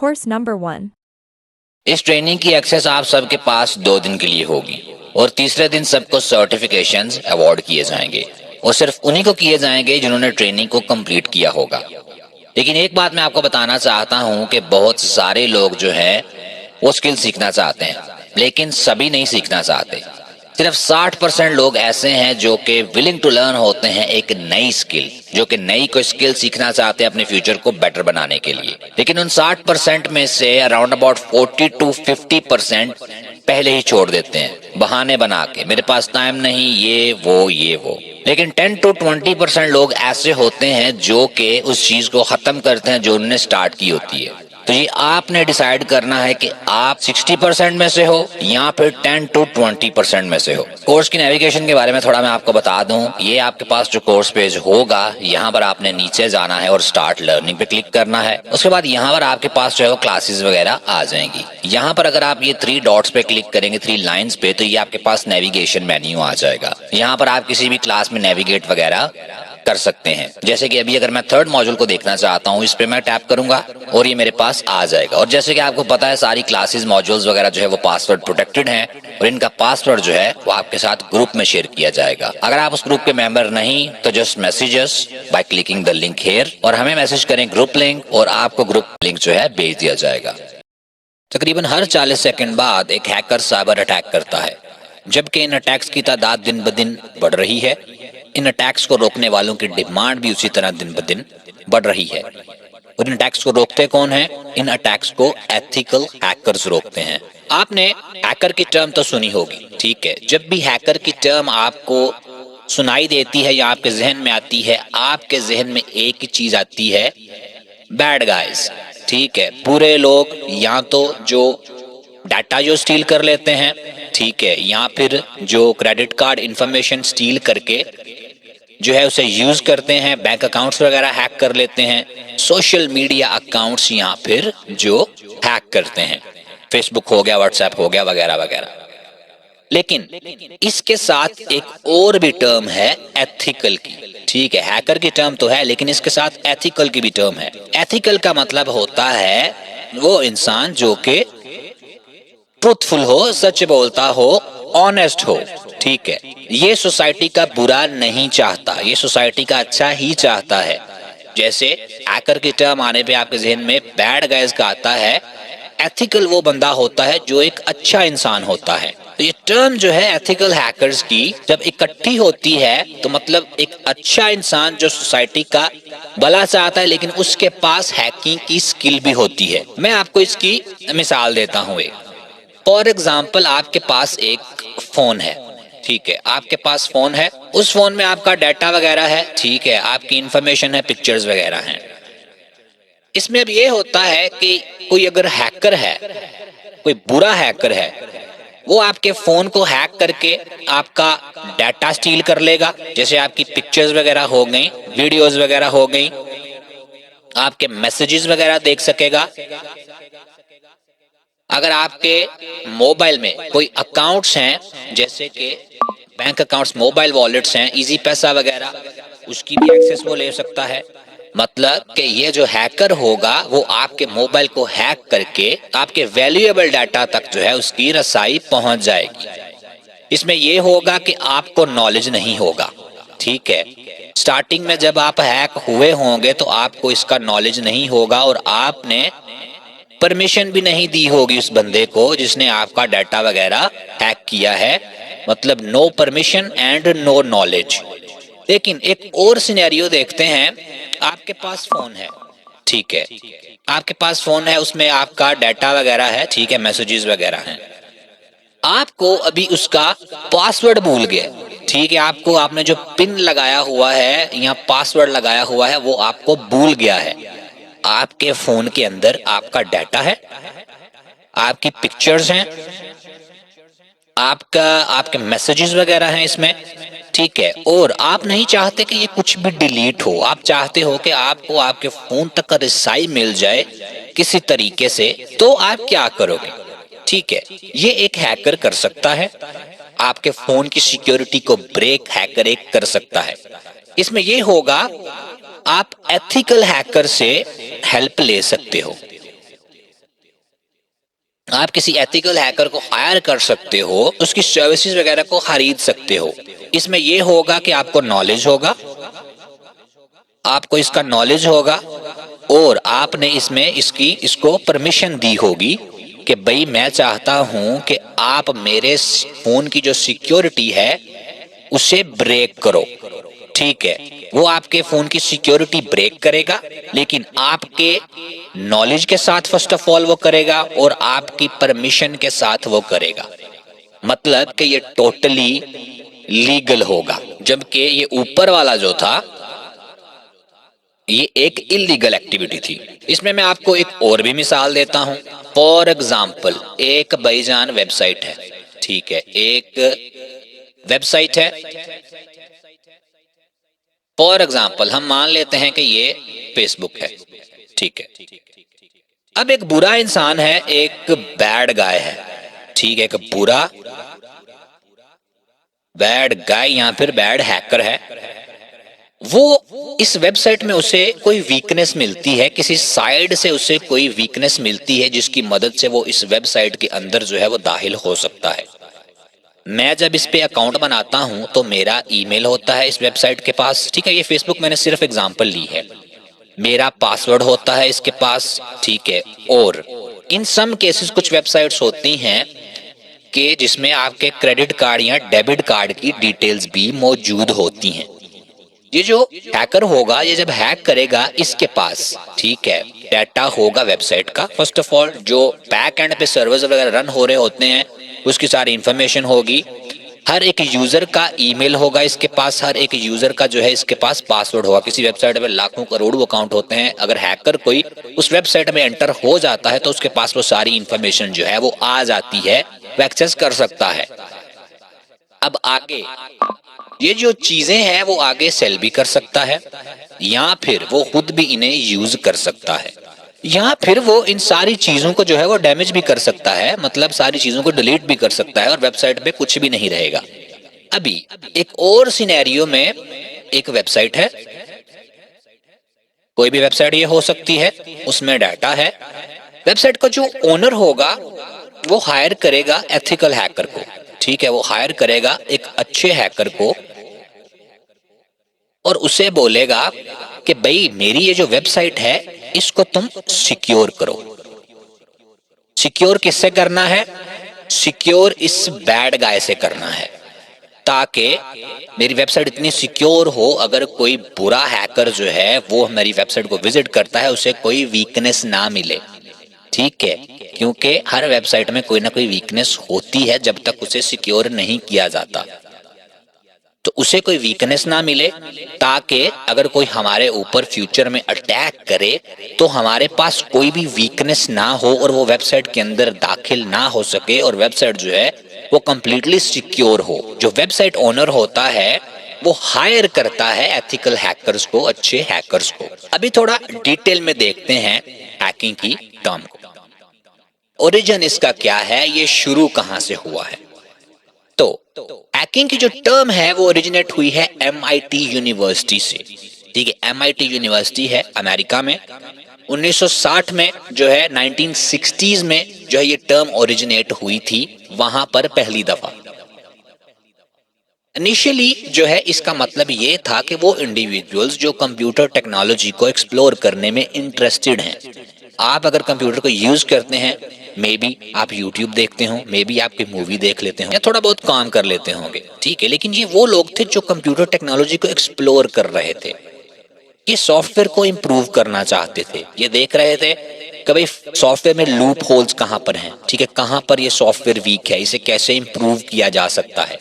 Course number 1. इस training की access आप सबके पास 2 दिन के लिए होगी और तीसरे दिन सबको सर्टिफिकेशंस अवार्ड किए जाएंगे और सिर्फ उन्हीं को किए जाएंगे जिन्होंने ट्रेनिंग को कंप्लीट किया होगा। लेकिन एक बात मैं आपको बताना चाहता हूं कि बहुत सारे लोग जो हैं वो स्किल सीखना चाहते हैं, लेकिन सभी नहीं सीखना चाहते। सिर्फ 60% लोग ऐसे हैं जो कि विलिंग टू लर्न होते हैं एक नई स्किल, जो कि नई कोई स्किल सीखना चाहते हैं अपने फ्यूचर को बेटर बनाने के लिए। लेकिन उन 60% में से अराउंड अबाउट 40 to 50% पहले ही छोड़ देते हैं बहाने बना के, मेरे पास टाइम नहीं, ये वो। लेकिन 10 to 20% लोग ऐसे होते हैं जो कि उस चीज को खत्म करते हैं जो उन्होंने स्टार्ट की होती है। तो ये आपने डिसाइड करना है कि आप 60% में से हो या फिर 10 to 20% में से हो। कोर्स की नेविगेशन के बारे में थोड़ा मैं आपको बता दूं। ये आपके पास जो कोर्स पेज होगा, यहाँ पर आपने नीचे जाना है और स्टार्ट लर्निंग पे क्लिक करना है। उसके बाद यहाँ पर आपके पास जो है वो क्लासेस वगैरह आ जाएंगी। यहाँ पर अगर आप ये 3 डॉट्स पे क्लिक करेंगे, 3 लाइन्स पे, तो ये आपके पास नेविगेशन मेन्यू आ जाएगा। यहाँ पर आप किसी भी क्लास में नेविगेट वगैरह कर सकते हैं। जैसे कि अभी अगर मैं 3rd मॉड्यूल को देखना चाहता हूँ, इस पे मैं टैप करूंगा और ये मेरे पास आ जाएगा। और जैसे कि आपको पता है सारी क्लासेस मॉड्यूल्स वगैरह जो है वो पासवर्ड प्रोटेक्टेड हैं और इनका पासवर्ड जो है वो आपके साथ ग्रुप में शेयर किया जाएगा। अगर आप उस ग्रुप के मेंबर नहीं तो just message us by clicking the link here और हमें मैसेज करें ग्रुप लिंक और आपको ग्रुप लिंक जो है भेज दिया जाएगा। तकरीबन हर 40 सेकंड बाद एक हैकर साइबर अटैक करता है, जबकि इन अटैक्स की तादाद दिन ब दिन बढ़ रही है। इन अटैक्स को रोकने वालों की डिमांड भी उसी तरह दिन ब दिन बढ़ रही है। और इन अटैक्स को रोकते कौन है? इन अटैक्स को एथिकल हैकर्स रोकते हैं। आपने हैकर की टर्म तो सुनी होगी, ठीक है। जब भी हैकर की टर्म आपको सुनाई देती है या आपके जहन में आती है, आपके जहन में एक ही चीज आती है, बैड गाइज, ठीक है। बुरे लोग, या तो जो डाटा जो स्टील कर लेते हैं, ठीक है, या फिर जो क्रेडिट कार्ड इंफॉर्मेशन स्टील करके जो है उसे यूज करते हैं, बैंक अकाउंट्स वगैरह हैक कर लेते हैं, सोशल मीडिया अकाउंट्स या फिर जो हैक करते हैं, फेसबुक हो गया, व्हाट्सएप हो गया, वगैरह वगैरह। लेकिन इसके साथ एक और भी टर्म है एथिकल की, ठीक है। हैकर की टर्म तो है लेकिन इसके साथ एथिकल की भी टर्म है। एथिकल का मतलब होता है वो इंसान जो कि ट्रूथफुल हो, सच बोलता हो, ऑनेस्ट हो, ठीक है। ये सोसाइटी का बुरा नहीं चाहता, ये सोसाइटी का अच्छा ही चाहता है। जैसे हैकर की टर्म आने पे आपके जहन में बैड गाइज का आता है, एथिकल वो बंदा होता है जो एक अच्छा इंसान होता है। तो ये टर्म जो है एथिकल हैकर्स की जब इकट्ठी होती है तो मतलब एक अच्छा इंसान जो सोसाइटी का भला चाहता है लेकिन उसके पास हैकिंग की स्किल भी होती है। मैं आपको इसकी मिसाल देता हूँ एक। फॉर एग्जाम्पल, आपके पास एक फोन है, ठीक है, आपके पास फोन है, उस फोन में आपका डाटा वगैरह है, ठीक है, आपकी इंफॉर्मेशन है, पिक्चर्स वगैरह हैं। इसमें अब ये होता है कि कोई अगर हैकर है, कोई बुरा हैकर है, वो आपके फोन को हैक करके आपका डाटा स्टील कर लेगा। जैसे आपकी पिक्चर्स वगैरह हो गई, वीडियोस वगैरह हो गई, आपके मैसेजेस वगैरह देख सकेगा। अगर आपके मोबाइल में कोई अकाउंट्स हैं, जैसे कि बैंक अकाउंट्स, मोबाइल वॉलेट्स हैं, इजी पैसा वगैरह, उसकी भी एक्सेस वो ले सकता है। मतलब कि ये जो हैकर होगा वो आपके मोबाइल को हैक करके आपके वैल्यूएबल डाटा तक जो है उसकी रसाई पहुंच जाएगी। इसमें ये होगा कि आपको नॉलेज नहीं होगा, ठीक है। स्टार्टिंग में जब आप हैक हुए होंगे तो आपको इसका नॉलेज नहीं होगा और आपने परमिशन भी नहीं दी होगी उस बंदे को जिसने आपका डाटा वगैरह हैक किया है, मतलब no permission and no knowledge. लेकिन एक और सिनेरियो देखते हैं। आपके पास फोन है, ठीक है, आपके पास फोन है, उसमें आपका डाटा वगैरह है, ठीक है, मैसेजेस वगैरह हैं। आपको अभी उसका पासवर्ड भूल गए, ठीक है, आपको आपने जो पिन लगाया हुआ है या पासवर्ड लगाया हुआ है वो आपको भूल गया है। आपके फोन के अंदर आपका डाटा है, आपकी पिक्चर्स हैं, आपके मैसेजेस वगैरह हैं इसमें, ठीक है, और आप नहीं चाहते कि ये कुछ भी डिलीट हो। आप चाहते हो कि आपको आपके फोन तक का रिसाई मिल जाए किसी तरीके से। तो आप क्या करोगे? ठीक है, ये एक हैकर कर सकता है, आपके फोन की सिक्योरिटी को ब्रेक हैकर एक कर सकता है। इसमें ये होगा आप एथिकल हैकर से हेल्प ले सकते हो। आप किसी एथिकल हैकर को हायर कर सकते हो, उसकी सर्विसेज वगैरह को खरीद सकते हो। इसमें यह होगा कि आपको नॉलेज होगा, आपको इसका नॉलेज होगा और आपने इसमें इसको परमिशन दी होगी कि भाई मैं चाहता हूं कि आप मेरे फोन की जो सिक्योरिटी है उसे ब्रेक करो। ठीक है, वो आपके फोन की सिक्योरिटी ब्रेक करेगा, लेकिन आपके नॉलेज के साथ फर्स्ट ऑफ ऑल वो करेगा और आपकी परमिशन के साथ वो करेगा। मतलब कि ये टोटली लीगल होगा, जबकि ये ऊपर वाला जो था ये एक इलीगल एक्टिविटी थी। इसमें मैं आपको एक और भी मिसाल देता हूं। फॉर एग्जाम्पल, एक भाईजान वेबसाइट है, ठीक है, एक वेबसाइट है। फॉर एग्जाम्पल हम मान लेते हैं कि ये फेसबुक है, ठीक है। अब एक बुरा इंसान है, एक बैड गाय है, ठीक है, एक बुरा बैड गाय या फिर बैड हैकर है। वो इस वेबसाइट में उसे कोई वीकनेस मिलती है, किसी साइड से उसे कोई वीकनेस मिलती है जिसकी मदद से वो इस वेबसाइट के अंदर जो है वो दाखिल हो सकता है। मैं जब इस पे अकाउंट बनाता हूं तो मेरा ईमेल होता है इस वेबसाइट के पास, ठीक है, ये फेसबुक मैंने सिर्फ एग्जांपल ली है। मेरा पासवर्ड होता है इसके पास, ठीक है। और इन सम केसेस कुछ वेबसाइट्स होती हैं कि जिसमें आपके क्रेडिट कार्ड या डेबिट कार्ड की डिटेल्स भी मौजूद होती हैं। ये जो हैकर होगा, ये जब हैक करेगा इसके पास, ठीक है, डाटा होगा वेबसाइट का। फर्स्ट ऑफ ऑल जो बैक एंड पे सर्वर्स वगैरह रन हो रहे होते हैं उसकी सारी इंफॉर्मेशन होगी। हर एक यूजर का ईमेल होगा इसके पास, हर एक यूजर का जो है इसके पास पासवर्ड होगा। किसी वेबसाइट में लाखों करोड़ों अकाउंट होते हैं, अगर हैकर कोई उस वेबसाइट में एंटर हो जाता है तो उसके पास वो सारी इंफॉर्मेशन जो है वो आ जाती है, वो एक्सेस कर सकता है। अब आगे ये जो चीजें हैं वो आगे सेल भी कर सकता है, या फिर वो खुद भी इन्हें यूज कर सकता है, या फिर वो इन सारी चीजों को जो है वो डैमेज भी कर सकता है, मतलब सारी चीजों को डिलीट भी कर सकता है और वेबसाइट पे कुछ भी नहीं रहेगा। अभी एक और सिनेरियो में, एक वेबसाइट है, कोई भी वेबसाइट ये हो सकती है, उसमें डाटा है। वेबसाइट का जो ओनर होगा वो हायर करेगा एथिकल हैकर को, ठीक है, वो हायर करेगा एक अच्छे हैकर को और उसे बोलेगा कि भाई मेरी ये जो वेबसाइट है इसको तुम सिक्योर करो। सिक्योर किससे करना है? सिक्योर इस बैड गाय से करना है, ताकि मेरी वेबसाइट इतनी सिक्योर हो, अगर कोई बुरा हैकर जो है वो मेरी वेबसाइट को विजिट करता है उसे कोई वीकनेस ना मिले, ठीक है, क्योंकि हर वेबसाइट में कोई ना कोई वीकनेस होती है जब तक उसे सिक्योर नहीं किया जाता। तो उसे कोई वीकनेस ना मिले, ताकि अगर कोई हमारे ऊपर फ्यूचर में अटैक करे तो हमारे पास कोई भी वीकनेस ना हो और वो वेबसाइट के अंदर दाखिल ना हो सके और वेबसाइट जो है वो कंप्लीटली सिक्योर हो। जो वेबसाइट ओनर होता है वो हायर करता है एथिकल हैकर्स को, अच्छे हैकर्स को। अभी थोड़ा डिटेल में देखते हैं हैकिंग की टर्म को। ओरिजिन इसका क्या है, ये शुरू कहां से हुआ है? तो हैकिंग की जो टर्म है वो ओरिजिनेट हुई है MIT यूनिवर्सिटी से, ठीक है। MIT यूनिवर्सिटी है अमेरिका में। 1960 में जो है 1960s में जो है ये टर्म ओरिजिनेट हुई थी वहां पर पहली दफा। इनिशियली जो है इसका मतलब ये था कि वो इंडिविजुअल्स जो कंप्यूटर टेक्नोलॉजी को एक्सप्लोर करने में इंटरेस्टेड हैं। आप अगर कंप्यूटर को यूज करते हैं, मे बी आप यूट्यूब देखते हो, मे बी आप कोई मूवी देख लेते हो या थोड़ा बहुत काम कर लेते होंगे, ठीक है, लेकिन ये वो लोग थे जो कंप्यूटर टेक्नोलॉजी को एक्सप्लोर कर रहे थे, ये सॉफ्टवेयर को इम्प्रूव करना चाहते थे। ये देख रहे थे कि भाई सॉफ्टवेयर में लूप होल्स कहाँ पर हैं, ठीक है, कहाँ पर ये सॉफ्टवेयर वीक है, इसे कैसे इम्प्रूव किया जा सकता है।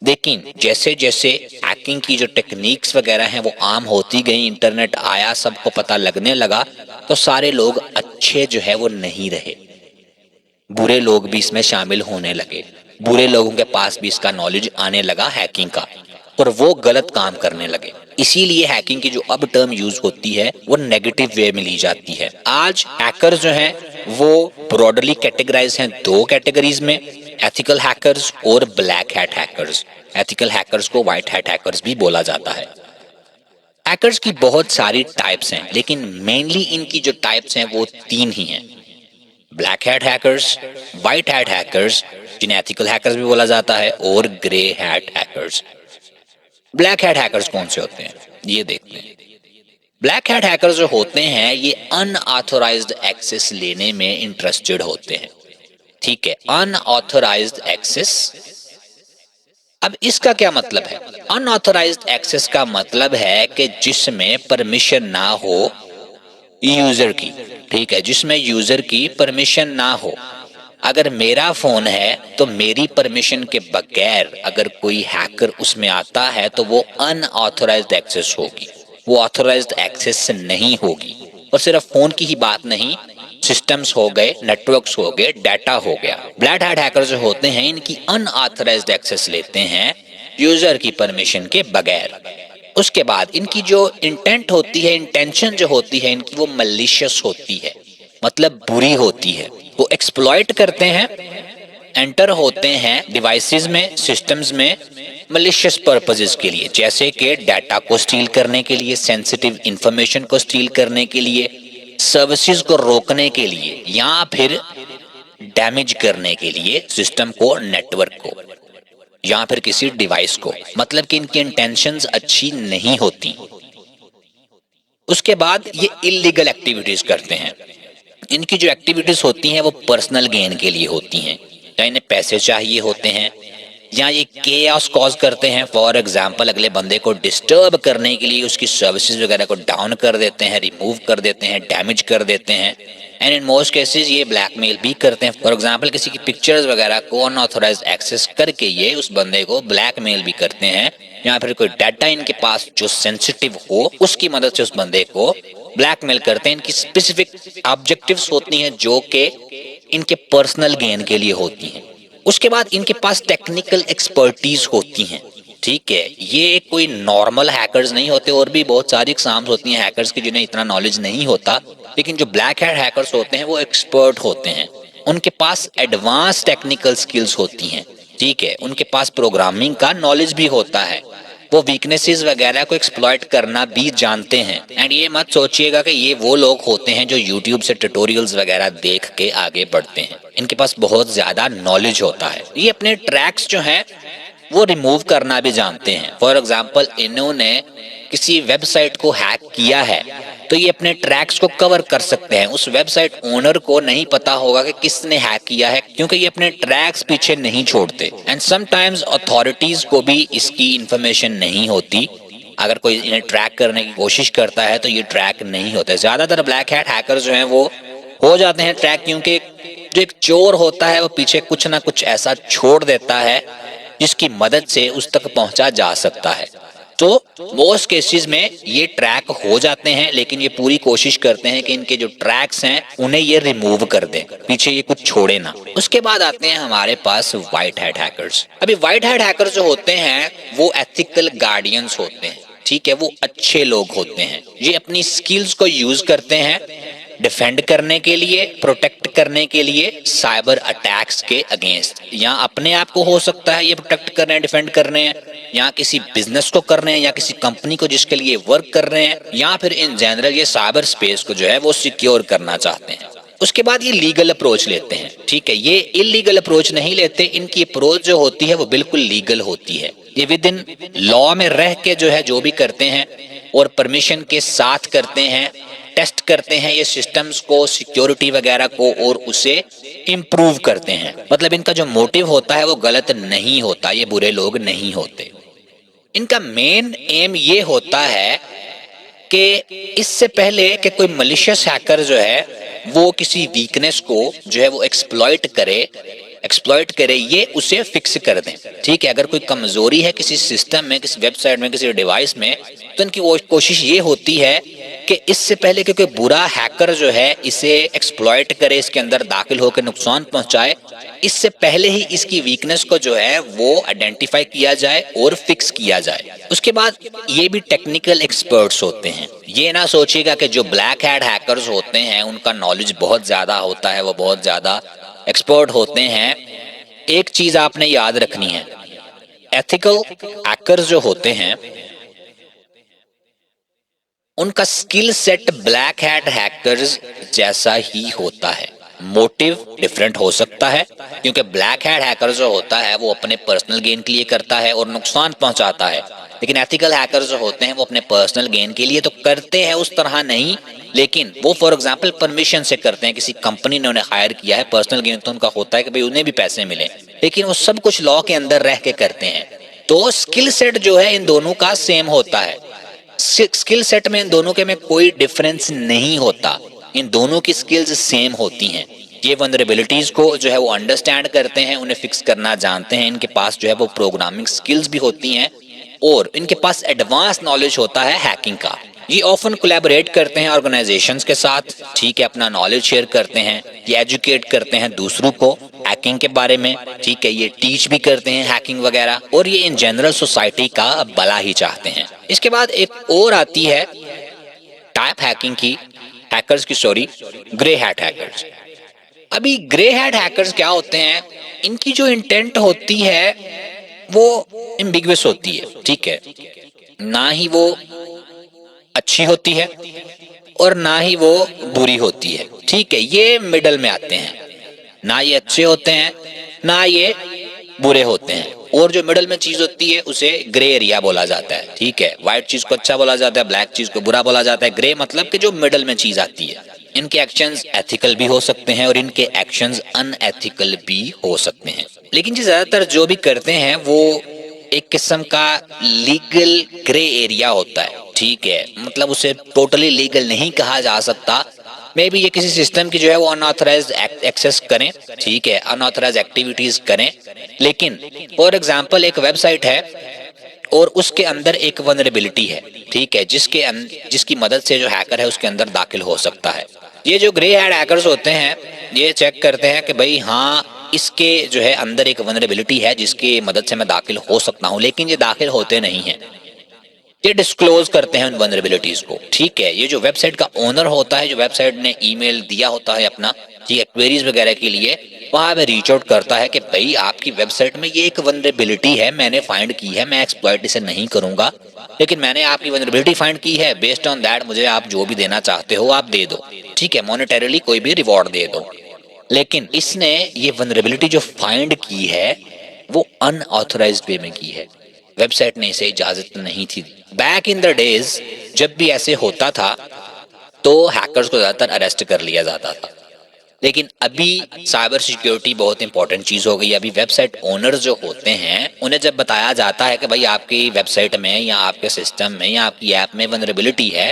लेकिन जैसे जैसे हैकिंग की जो टेक्निक्स वगैरह हैं वो आम होती गई, इंटरनेट आया, सबको पता लगने लगा, तो सारे लोग अच्छे जो है वो नहीं रहे, बुरे लोग भी इसमें शामिल होने लगे। बुरे लोगों के पास भी इसका नॉलेज आने लगा हैकिंग का, और वो गलत काम करने लगे। इसीलिए हैकिंग की जो अब टर्म यूज होती है वो नेगेटिव वे में ली जाती है। आज हैकर जो हैं वो ब्रॉडली कैटेगराइज हैं दो कैटेगरीज में, एथिकल हैकर्स और black hat hackers. Ethical hackers को व्हाइट हैट हैकर्स भी बोला जाता है। हैकर्स की बहुत सारी टाइप्स हैं, लेकिन मेनली इनकी जो टाइप्स हैं वो तीन ही हैं। Black hat hackers, white hat hackers जिन्हें एथिकल हैकर्स भी बोला जाता है, और grey hat hackers. Black hat hackers कौन से होते हैं ये देखते हैं। ब्लैक हैट हैकर्स जो होते हैं ये अनऑथोराइज्ड एक्सेस लेने में इंटरेस्टेड होते हैं। ठीक है, अनऑथोराइज्ड एक्सेस। अब इसका क्या मतलब है? अनऑथोराइज्ड एक्सेस का मतलब है कि जिसमें परमिशन ना हो यूजर की। ठीक है, जिसमें यूजर की परमिशन ना हो। अगर मेरा फोन है तो मेरी परमिशन के बगैर अगर कोई हैकर उसमें आता है तो वो अनऑथोराइज्ड एक्सेस होगी, वो ऑथोराइज्ड एक्सेस नहीं होगी। और सिर्फ फोन की ही बात नहीं, सिस्टम्स हो गए, नेटवर्क्स हो गए, डाटा हो गया। ब्लैक हैट हैकर जो होते हैं इनकी अनऑथराइज्ड एक्सेस लेते हैं यूजर की परमिशन के बगैर। उसके बाद इनकी जो इंटेंट होती है, इंटेंशन जो होती है इनकी, वो मलिशियस होती है, मतलब बुरी होती है। वो एक्सप्लॉइट करते हैं, एंटर होते हैं डिवाइसेस में, सिस्टम्स में मलिशियस पर्पसेस के लिए, जैसे कि डाटा को स्टील करने के लिए, सेंसिटिव इंफॉर्मेशन को स्टील करने के लिए, सर्विसेज को रोकने के लिए, या फिर डैमेज करने के लिए सिस्टम को, नेटवर्क को, या फिर किसी डिवाइस को। मतलब कि इनकी इंटेंशंस अच्छी नहीं होती। उसके बाद ये इलीगल एक्टिविटीज करते हैं। इनकी जो एक्टिविटीज होती हैं वो पर्सनल गेन के लिए होती हैं, या इन्हें पैसे चाहिए होते हैं, या ये केओस कॉज करते हैं। फॉर एग्जांपल अगले बंदे को डिस्टर्ब करने के लिए उसकी सर्विसेज वगैरह को डाउन कर देते हैं, रिमूव कर देते हैं, डैमेज कर देते हैं। एंड इन मोस्ट केसेस ये ब्लैकमेल भी करते हैं। फॉर एग्जांपल किसी की पिक्चर्स वगैरह को अनऑथोराइज्ड एक्सेस करके ये उस बंदे को ब्लैकमेल भी करते हैं, या फिर कोई डाटा इनके पास जो सेंसिटिव हो उसकी मदद से उस बंदे को ब्लैकमेल करते हैं। इनकी स्पेसिफिक ऑब्जेक्टिव्स होती हैं जो कि इनके पर्सनल गेन के लिए होती हैं। उसके बाद इनके पास टेक्निकल एक्सपर्टीज होती हैं। ठीक है, ये कोई नॉर्मल हैकर्स नहीं होते, और भी बहुत सारी एग्जाम्स होती हैं हैकर्स की जिन्हें इतना नॉलेज नहीं होता। लेकिन जो ब्लैक हैट हैकर्स होते हैं वो एक्सपर्ट होते हैं, उनके पास एडवांस टेक्निकल स्किल्स होती हैं। ठीक है, उनके पास प्रोग्रामिंग का नॉलेज भी होता है, वो वीकनेसेस वगैरह को एक्सप्लॉइट करना भी जानते हैं। एंड ये मत सोचिएगा कि ये वो लोग होते हैं जो यूट्यूब से ट्यूटोरियल्स वगैरह देख के आगे बढ़ते हैं। इनके पास बहुत ज्यादा नॉलेज होता है। ये अपने ट्रैक्स जो हैं वो रिमूव करना भी जानते हैं। फॉर एग्जाम्पल इन्होंने किसी वेबसाइट को हैक किया है तो ये अपने ट्रैक्स को कवर कर सकते हैं। उस वेबसाइट ओनर को नहीं पता होगा कि किसने हैक किया है, क्योंकि ये अपने ट्रैक्स पीछे नहीं छोड़ते। एंड समटाइम्स अथॉरिटीज को भी इसकी इंफॉर्मेशन नहीं होती। अगर कोई इन्हें ट्रैक करने की कोशिश करता है तो ये ट्रैक नहीं होते। ज्यादातर ब्लैक हैट हैकर जो हैं वो हो जाते हैं ट्रैक, क्योंकि जो एक चोर होता है वो पीछे कुछ ना कुछ ऐसा छोड़ देता है जिसकी मदद से उस तक पहुंचा जा सकता है। तो मोस्ट केसेस में ये ट्रैक हो जाते हैं, लेकिन ये पूरी कोशिश करते हैं कि इनके जो ट्रैक्स हैं उन्हें ये रिमूव कर दें, पीछे ये कुछ छोड़े ना। उसके बाद आते हैं हमारे पास व्हाइट हैट हैकर्स। अभी व्हाइट हैट हैकर्स जो होते हैं वो एथिकल गार्डियंस होते हैं। ठीक है, वो अच्छे लोग होते हैं। ये अपनी स्किल्स को यूज करते हैं डिफेंड करने के लिए, प्रोटेक्ट करने के लिए साइबर अटैक्स के अगेंस्ट। या अपने आप को हो सकता है ये प्रोटेक्ट कर रहे हैं, डिफेंड कर रहे हैं, या किसी बिजनेस को कर रहे हैं, या किसी कंपनी को जिसके लिए वर्क कर रहे हैं, या फिर इन जनरल ये साइबर स्पेस को जो है वो सिक्योर करना चाहते हैं। उसके बाद ये लीगल अप्रोच लेते हैं। ठीक है, ये इलीगल अप्रोच नहीं लेते। इनकी अप्रोच जो होती है वो बिल्कुल लीगल होती है। ये विद इन लॉ में रह के जो है जो भी करते हैं और परमिशन के साथ करते हैं, टेस्ट करते हैं ये सिस्टम्स को, सिक्योरिटी वगैरह को, और उसे इम्प्रूव करते हैं। मतलब इनका जो मोटिव होता है वो गलत नहीं होता, ये बुरे लोग नहीं होते। इनका मेन एम ये होता है कि इससे पहले कि कोई मलिशियस हैकर जो है वो किसी वीकनेस को जो है वो एक्सप्लॉइट करे, ये उसे फिक्स कर दें। ठीक है, अगर कोई कमजोरी है किसी सिस्टम में, किसी वेबसाइट में, किसी डिवाइस में, तो इनकी कोशिश ये होती है कि इससे पहले कि कोई बुरा हैकर जो है इसे एक्सप्लॉइट करे, इसके अंदर दाखिल होकर नुकसान पहुंचाए, इससे पहले ही इसकी वीकनेस को जो है वो आइडेंटिफाई किया जाए और फिक्स किया जाए। उसके बाद ये भी टेक्निकल एक्सपर्ट्स होते हैं। ये ना सोचिएगा कि जो ब्लैक हैट हैकर्स होते हैं उनका नॉलेज बहुत ज्यादा होता है, वो बहुत ज्यादा एक्सपर्ट होते हैं। एक चीज आपने याद रखनी है, एथिकल हैकर्स जो होते हैं उनका skill set black hat hackers जैसा ही होता है। मोटिव डिफरेंट हो सकता है, क्योंकि ब्लैक हैट हैकर जो होता है वो अपने पर्सनल गेन के लिए करता है और नुकसान पहुंचाता है, लेकिन एथिकल हैकर जो होते हैं वो अपने पर्सनल गेन के लिए तो करते हैं उस तरह नहीं, लेकिन वो फॉर एग्जांपल परमिशन से करते हैं, किसी कंपनी ने उन्हें हायर किया है, पर्सनल गेन तो उनका होता है कि भाई उन्हें भी पैसे मिले, लेकिन वो सब कुछ लॉ के अंदर रह के करते हैं। तो स्किल सेट जो है इन दोनों का सेम होता है, स्किल सेट में इन दोनों के में कोई डिफरेंस नहीं होता, इन दोनों की स्किल्स सेम होती हैं। ये वनरेबिलिटीज को जो है वो अंडरस्टैंड करते हैं, उन्हें फिक्स करना जानते हैं, इनके पास जो है वो प्रोग्रामिंग स्किल्स भी होती हैं और इनके पास एडवांस नॉलेज होता है हैकिंग का। ये ऑफन कोलैबोरेट करते हैं ऑर्गेनाइजेशंस के साथ, ठीक है, अपना नॉलेज शेयर करते हैं, ये एजुकेट करते हैं दूसरों को हैकिंग के बारे में, ठीक है, ये टीच भी करते हैं हैकिंग वगैरह, और ये इन जनरल सोसाइटी का भला ही चाहते हैं। इसके बाद एक और आती है टाइप हैकिंग की, हैकर्स की, सॉरी, ग्रे हैट हैकर्स। अभी ग्रे हैट हैकर्स क्या होते हैं, इनकी जो इंटेंट होती है वो एम्बिगुअस होती है, ठीक है, ना ही वो अच्छी होती है और ना ही वो बुरी होती है, ठीक है, ये मिडल में आते हैं, ना ये अच्छे होते हैं ना ये बुरे होते हैं, और जो मिडल में चीज होती है उसे ग्रे एरिया बोला जाता है, ठीक है, व्हाइट चीज को अच्छा बोला जाता है, ब्लैक चीज को बुरा बोला जाता है, ग्रे मतलब कि जो मिडल में चीज आती है। इनके एक्शंस एथिकल भी हो सकते हैं और इनके एक्शंस अनएथिकल भी हो सकते हैं, लेकिन जो ज्यादातर जो भी करते हैं वो एक किस्म का लीगल ग्रे एरिया होता है, ठीक है, मतलब उसे टोटली लीगल नहीं कहा जा सकता, मे बी ये किसी सिस्टम की जो है वो अनऑथराइज्ड एक्सेस करें, ठीक है, अनऑथराइज्ड एक्टिविटीज करें, लेकिन फॉर एग्जांपल एक वेबसाइट है और उसके अंदर एक वनरेबिलिटी है, ठीक है, जिसकी मदद से जो हैकर है उसके अंदर दाखिल हो सकता है। ये जो ग्रे हैट हैकर्स होते हैं ये चेक करते हैं कि भाई हाँ इसके जो है अंदर एक वनरेबिलिटी है जिसकी मदद से मैं दाखिल हो सकता हूँ, लेकिन ये दाखिल होते नहीं हैं, ये डिस्क्लोज करते हैं उन वनरेबिलिटीज को, ठीक है। ये जो वेबसाइट का ओनर होता है, जो वेबसाइट ने ईमेल दिया होता है अपना, ठीक है, क्वेरीज वगैरह के लिए, वहां पे रीच आउट करता है कि भाई आपकी वेबसाइट में ये एक वनरेबिलिटी है, मैंने फाइंड की है, मैं एक्सप्लॉइट इसे नहीं करूंगा, लेकिन मैंने आपकी वनरेबिलिटी फाइंड की है, बेस्ड ऑन दैट मुझे आप जो भी देना चाहते हो आप दे दो, ठीक है, मॉनेटरीली कोई भी रिवॉर्ड दे दो। लेकिन इसने ये वनरेबिलिटी जो फाइंड की है वो अनऑथराइज्ड वे में की है, वेबसाइट ने इसे इजाजत नहीं थी। बैक इन द डेज जब भी ऐसे होता था तो हैकर्स को ज्यादातर अरेस्ट कर लिया जाता था, लेकिन अभी साइबर सिक्योरिटी बहुत इंपॉर्टेंट चीज हो गई है। अभी वेबसाइट ओनर्स जो होते हैं उन्हें जब बताया जाता है कि भाई आपकी वेबसाइट में या आपके सिस्टम में या आपकी ऐप में वनरेबिलिटी है,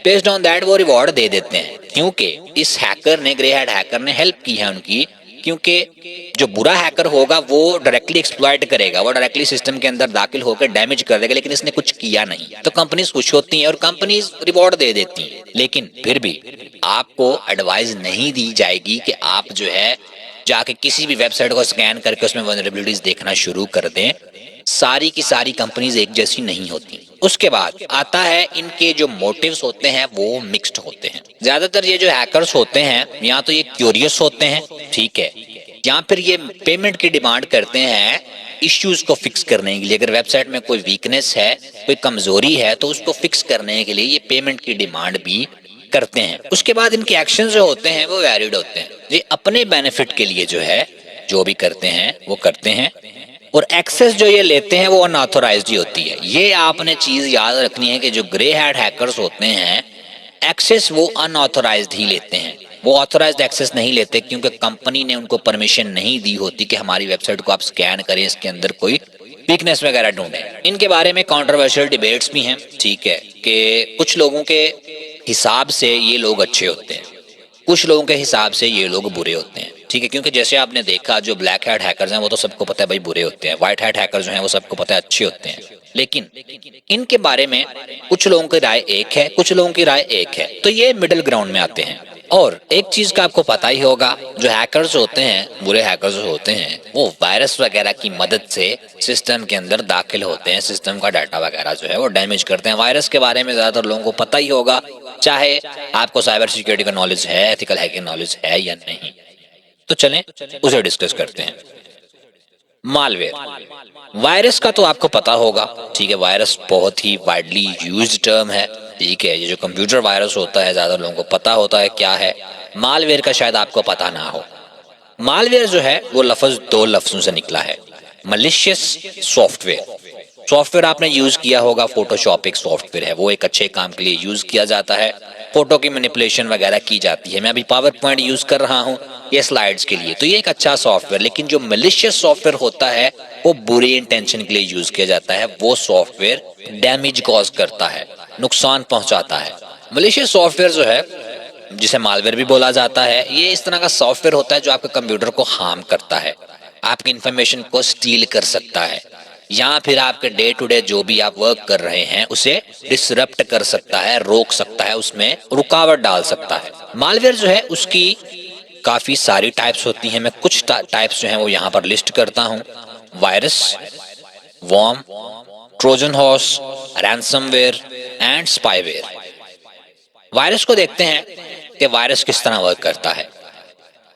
बेस्ड ऑन दैट वो रिवॉर्ड दे देते हैं, क्योंकि इस हैकर ने, ग्रे हैट हैकर ने हेल्प की है उनकी, क्योंकि जो बुरा हैकर होगा वो डायरेक्टली एक्सप्लॉइट करेगा, वो डायरेक्टली सिस्टम के अंदर दाखिल होकर डैमेज कर देगा, लेकिन इसने कुछ किया नहीं, तो कंपनीज खुश होती हैं और कंपनीज रिवॉर्ड दे देती हैं। लेकिन फिर भी आपको एडवाइस नहीं दी जाएगी कि आप जो है जाके किसी भी वेबसाइट को स्कैन करके उसमें वनरेबिलिटीज देखना शुरू कर दें, सारी की सारी कंपनीज एक जैसी नहीं होती। उसके बाद आता है इनके जो मोटिव्स होते हैं वो मिक्स्ड होते हैं। ज्यादातर ये जो हैकर्स होते हैं या तो ये क्यूरियस होते हैं, ठीक है, या फिर ये पेमेंट की डिमांड करते हैं इश्यूज को फिक्स करने के लिए। अगर वेबसाइट में कोई वीकनेस है, कोई कमजोरी है, तो उसको फिक्स करने के लिए ये पेमेंट की डिमांड भी करते हैं। उसके बाद इनके एक्शन जो होते हैं वो वैलिड होते हैं, ये अपने बेनिफिट के लिए जो है जो भी करते हैं वो करते हैं, और एक्सेस जो ये लेते हैं वो अनऑथराइज्ड ही होती है। ये आपने चीज याद रखनी है कि जो ग्रे हैट हैकर्स होते हैं एक्सेस वो अनऑथराइज्ड ही लेते हैं, वो ऑथराइज्ड एक्सेस नहीं लेते, क्योंकि कंपनी ने उनको परमिशन नहीं दी होती कि हमारी वेबसाइट को आप स्कैन करें, इसके अंदर कोई वीकनेस वगैरह ढूंढें। इनके बारे में कंट्रोवर्शियल डिबेट्स भी हैं, ठीक है, कि कुछ लोगों के हिसाब से ये लोग अच्छे होते हैं, कुछ लोगों के हिसाब से ये लोग बुरे होते हैं, ठीक है, क्योंकि जैसे आपने देखा जो ब्लैक हैट हैकर्स हैं वो तो सबको पता है भाई बुरे होते हैं, व्हाइट हैट हैकर्स जो हैं वो सबको पता है अच्छे होते हैं, लेकिन इनके बारे में कुछ लोगों की राय एक है, कुछ लोगों की राय एक है, तो ये मिडिल ग्राउंड में आते हैं। और एक चीज का आपको पता ही होगा, जो हैकर्स होते हैं, बुरे हैकर्स होते हैं, वो वायरस वगैरह की मदद से सिस्टम के अंदर दाखिल होते हैं, सिस्टम का डाटा वगैरह जो है वो डैमेज करते हैं। वायरस के बारे में ज्यादातर लोगों को पता ही होगा, चाहे आपको साइबर सिक्योरिटी का नॉलेज है, एथिकल हैकिंग नॉलेज है या नहीं। तो चलें उसे डिस्कस करते हैं। मालवेयर, वायरस का तो आपको पता होगा, ठीक है, वायरस बहुत ही वाइडली यूज्ड टर्म है, ठीक है, ये जो कंप्यूटर वायरस होता है ज्यादा लोगों को पता होता है क्या है, मालवेयर का शायद आपको पता ना हो। मालवेयर जो है वो लफ्ज दो लफ्जों से निकला है, मलिशियस सॉफ्टवेयर। सॉफ्टवेयर आपने यूज किया होगा, फोटोशॉप एक सॉफ्टवेयर है, वो एक अच्छे काम के लिए यूज किया जाता है, फोटो की मैनिपुलेशन वगैरह की जाती है। मैं अभी पावर पॉइंट यूज कर रहा हूँ ये स्लाइड्स के लिए, तो ये एक अच्छा सॉफ्टवेयर। लेकिन जो मलिशियस सॉफ्टवेयर होता है वो बुरी इंटेंशन के लिए यूज किया जाता है, वो सॉफ्टवेयर डैमेज कॉज करता है, नुकसान पहुंचाता है। मलिशियस सॉफ्टवेयर जो है, जिसे मालवेयर भी बोला जाता है, ये इस तरह का सॉफ्टवेयर होता है जो आपके कंप्यूटर को हार्म करता है, आपकी इंफॉर्मेशन को स्टील कर सकता है, या फिर आपके डे टू डे जो भी आप वर्क कर रहे हैं उसे डिसरप्ट कर सकता है, रोक सकता है, उसमें रुकावट डाल सकता है। मालवेयर जो है उसकी काफी सारी टाइप्स होती हैं। मैं कुछ टाइप्स जो हैं वो यहाँ पर लिस्ट करता हूँ। Virus, worm, trojan horse, ransomware and spyware. Virus को देखते हैं कि वायरस किस तरह वर्क करता है।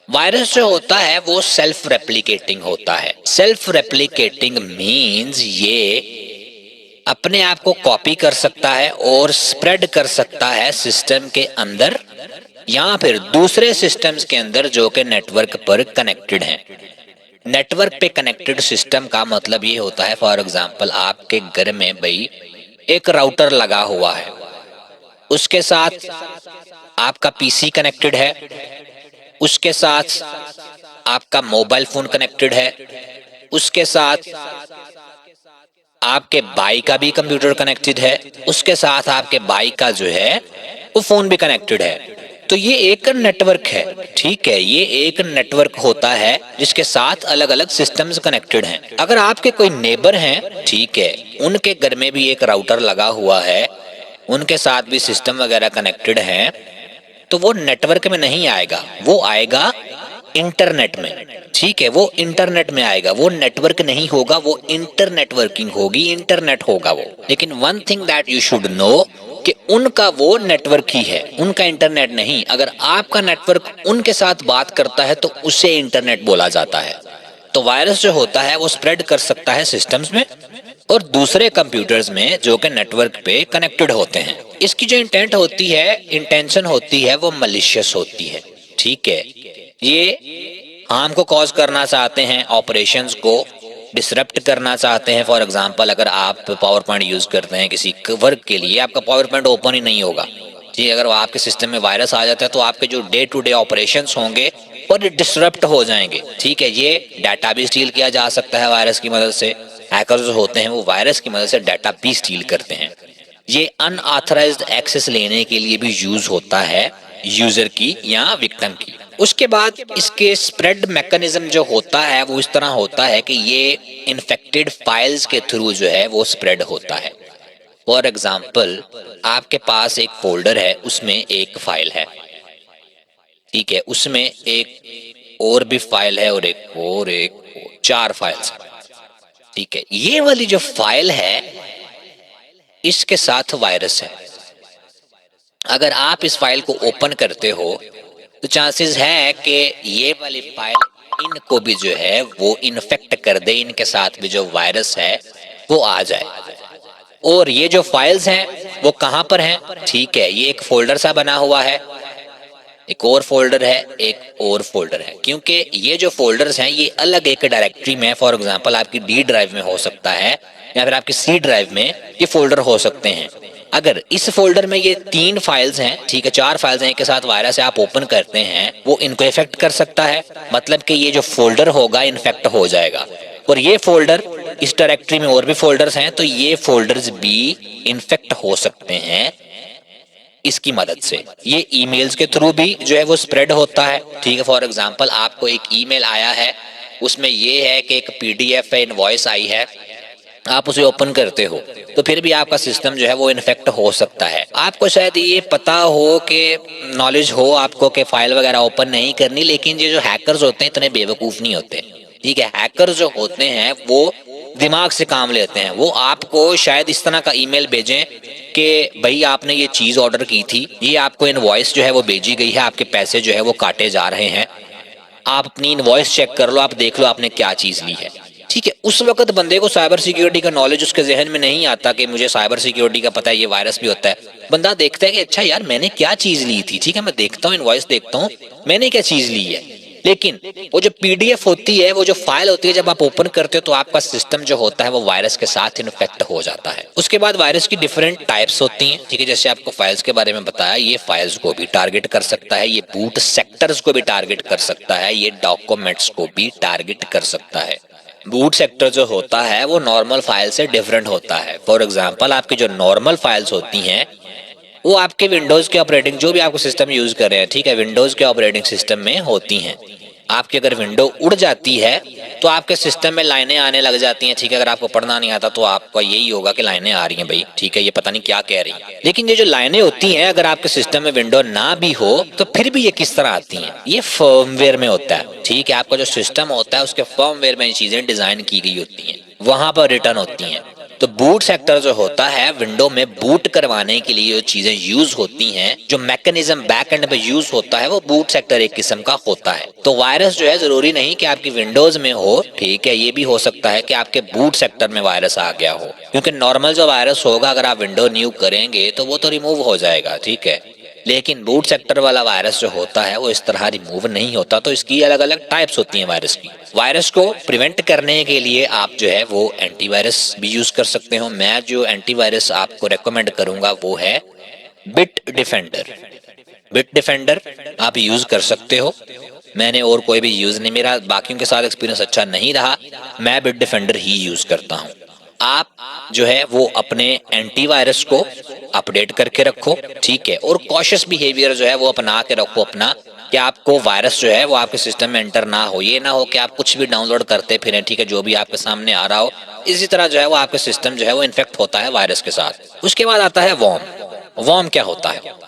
वायरस जो होता है वो सेल्फ रेप्लिकेटिंग होता है। सेल्फ रेप्लिकेटिंग मींस ये अपने आप को कॉपी कर सकता है और स्प्रेड कर सकता है सिस्टम के अंदर या फिर दूसरे सिस्टम्स के अंदर जो कि नेटवर्क पर कनेक्टेड हैं। नेटवर्क पे कनेक्टेड सिस्टम का मतलब ये होता है, फॉर एग्जांपल आपके घर में भाई एक राउटर लगा हुआ है, उसके साथ आपका पीसी कनेक्टेड है, उसके साथ आपका मोबाइल फोन कनेक्टेड है, उसके साथ आपके भाई का भी कंप्यूटर कनेक्टेड है, उसके साथ आपके भाई का जो है वो फोन भी कनेक्टेड है। तो ये एक नेटवर्क है, ठीक है, ये एक नेटवर्क होता है जिसके साथ अलग अलग सिस्टम्स कनेक्टेड हैं। अगर आपके कोई नेबर हैं, ठीक है, उनके घर में भी एक राउटर लगा हुआ है, उनके साथ भी सिस्टम वगैरह कनेक्टेड हैं, तो वो नेटवर्क में नहीं आएगा, वो आएगा इंटरनेट में, ठीक है, वो इंटरनेट में आएगा, वो नेटवर्क नहीं होगा, वो इंटरनेटवर्किंग होगी, इंटरनेट होगा वो। लेकिन one thing that you should know कि उनका वो नेटवर्क ही है, उनका इंटरनेट नहीं। अगर आपका नेटवर्क उनके साथ बात करता है तो उसे इंटरनेट बोला जाता है। तो वायरस जो होता है वो स्प्रेड कर सकता है सिस्टम्स में और दूसरे कंप्यूटर्स में जो कि नेटवर्क पे कनेक्टेड होते हैं। इसकी जो इंटेंट होती है, इंटेंशन होती है, वो मलिशियस होती है, ठीक है। ये हार्म को कॉज करना चाहते हैं, ऑपरेशंस को डिसरप्ट करना चाहते हैं। फॉर एग्जांपल अगर आप पावर पॉइंट यूज करते हैं किसी वर्क के लिए, आपका पावर पॉइंट ओपन ही नहीं होगा, जी। अगर आपके सिस्टम में वायरस आ जाता है तो आपके जो डे टू डे ऑपरेशंस होंगे वो डिसरप्ट हो जाएंगे, ठीक है। ये डाटा भी स्टील किया जा सकता है वायरस की मदद से। हैकर्स जो होते हैं वो वायरस की मदद से डाटा भी स्टील करते हैं। ये अनऑथराइज्ड एक्सेस लेने के लिए भी यूज होता है, यूजर की या विक्टिम की। उसके बाद इसके स्प्रेड मैकेनिज्म जो होता है वो इस तरह होता है कि ये इन्फेक्टेड फाइल्स के थ्रू जो है वो स्प्रेड होता है। फॉर एग्जाम्पल आपके पास एक फोल्डर है, उसमें एक फाइल है, ठीक है, उसमें एक और भी फाइल है और एक 4 फाइल्स, ठीक है। ये वाली जो फाइल है इसके साथ वायरस है। अगर आप इस फाइल को ओपन करते हो तो चांसेस है कि ये वाली फाइल इनको भी जो है वो इन्फेक्ट कर दे, इनके साथ भी जो वायरस है वो आ जाए। और ये जो फाइल्स हैं वो कहां पर हैं, ठीक है, ये एक फोल्डर सा बना हुआ है, एक और फोल्डर है, एक और फोल्डर है, क्योंकि ये जो फोल्डर्स हैं ये अलग एक डायरेक्टरी में, फॉर एग्जांपल आपकी डी ड्राइव में हो सकता है या फिर आपकी सी ड्राइव में ये फोल्डर हो सकते हैं। अगर इस फोल्डर में ये 3 फाइल्स हैं, ठीक है, 4 फाइल्स हैं, के साथ वायरस आप ओपन करते हैं, वो इनको इफेक्ट कर सकता है, मतलब कि ये जो फोल्डर होगा इन्फेक्ट हो जाएगा। और ये फोल्डर, इस डायरेक्टरी में और भी फोल्डर्स हैं, तो ये फोल्डर्स भी इन्फेक्ट हो सकते हैं इसकी मदद से। ये ईमेल्स के थ्रू भी जो है वो स्प्रेड होता है, ठीक है। फॉर एग्जांपल आपको एक ईमेल आया है, उसमें ये है कि एक पीडीएफ है, इनवॉइस आई है, आप उसे ओपन करते हो तो फिर भी आपका सिस्टम जो है वो इन्फेक्ट हो सकता है। आपको शायद ये पता हो कि नॉलेज हो आपको कि फाइल वगैरह ओपन नहीं करनी, लेकिन ये जो हैकर्स होते हैं इतने बेवकूफ नहीं होते, ठीक है। हैकर्स जो होते हैं वो दिमाग से काम लेते हैं। वो आपको शायद इस तरह का ईमेल भेजें कि भाई आपने ये चीज ऑर्डर की थी, ये आपको इनवॉइस जो है वो भेजी गई है, आपके पैसे जो है वो काटे जा रहे हैं, आप अपनी इनवॉइस चेक कर लो, आप देख लो आपने क्या चीज ली है, ठीक है, उस वक्त बंदे को साइबर सिक्योरिटी का नॉलेज उसके जहन में नहीं आता कि मुझे साइबर सिक्योरिटी का पता है, ये वायरस भी होता है। बंदा देखता है कि अच्छा यार मैंने क्या चीज ली थी, ठीक है मैं देखता हूँ इनवॉइस देखता हूँ मैंने क्या चीज ली है, लेकिन वो जो पीडीएफ होती है, वो जो फाइल होती है, जब आप ओपन करते हो तो आपका सिस्टम जो होता है वो वायरस के साथ इन्फेक्ट हो जाता है। उसके बाद वायरस की डिफरेंट टाइप्स होती हैं, ठीक है, जैसे आपको फाइल्स के बारे में बताया, ये फाइल्स को भी टारगेट कर सकता है, ये बूट सेक्टर्स को भी टारगेट कर सकता है, ये डॉक्यूमेंट्स को भी टारगेट कर सकता है। बूट सेक्टर जो होता है वो नॉर्मल फाइल से डिफरेंट होता है। फॉर एग्जांपल आपकी जो नॉर्मल फाइल्स होती हैं वो आपके विंडोज के ऑपरेटिंग, जो भी आपको सिस्टम यूज कर रहे हैं, ठीक है, विंडोज के ऑपरेटिंग सिस्टम में होती हैं। आपकी अगर विंडो उड़ जाती है तो आपके सिस्टम में लाइनें आने लग जाती हैं, ठीक है, अगर आपको पढ़ना नहीं आता तो आपका यही होगा कि लाइनें आ रही हैं भाई, ठीक है, ये पता नहीं क्या कह रही हैं। लेकिन ये जो लाइनें होती हैं अगर आपके सिस्टम में विंडो ना भी हो तो फिर भी ये किस तरह आती हैं, ये फर्मवेयर में होता है, ठीक है, आपका जो सिस्टम होता है उसके फर्मवेयर में ये चीजें डिजाइन की गई होती हैं, वहां पर रिटर्न होती हैं। तो बूट सेक्टर जो होता है विंडो में बूट करवाने के लिए जो चीजें यूज होती हैं, जो मैकेनिज्म बैक एंड पे यूज होता है, वो बूट सेक्टर एक किस्म का होता है। तो वायरस जो है जरूरी नहीं कि आपकी विंडोज में हो, ठीक है, ये भी हो सकता है कि आपके बूट सेक्टर में वायरस आ गया हो, क्योंकि नॉर्मल जो वायरस होगा अगर आप विंडो न्यू करेंगे तो वो तो रिमूव हो जाएगा, ठीक है, लेकिन बूट सेक्टर वाला वायरस जो होता है वो इस तरह रिमूव नहीं होता। तो इसकी अलग अलग टाइप्स होती हैं वायरस की। वायरस को प्रिवेंट करने के लिए आप जो है वो एंटीवायरस भी यूज कर सकते हो। मैं जो एंटीवायरस आपको रेकमेंड करूंगा वो है बिट डिफेंडर। बिट डिफेंडर आप यूज कर सकते हो, मैंने और कोई भी यूज नहीं, मेरा बाकियों के साथ एक्सपीरियंस अच्छा नहीं रहा, मैं बिट डिफेंडर ही यूज करता हूँ। आप जो है वो अपने एंटीवायरस को अपडेट करके रखो, ठीक है, और कॉशियस बिहेवियर जो है वो अपना के रखो अपना, कि आपको वायरस जो है वो आपके सिस्टम में एंटर ना हो। ये ना हो कि आप कुछ भी डाउनलोड करते फिरें, ठीक है, जो भी आपके सामने आ रहा हो, इसी तरह जो है वो आपके सिस्टम जो है वो इन्फेक्ट होता है वायरस के साथ। उसके बाद आता है वॉर्म। वॉर्म क्या होता है?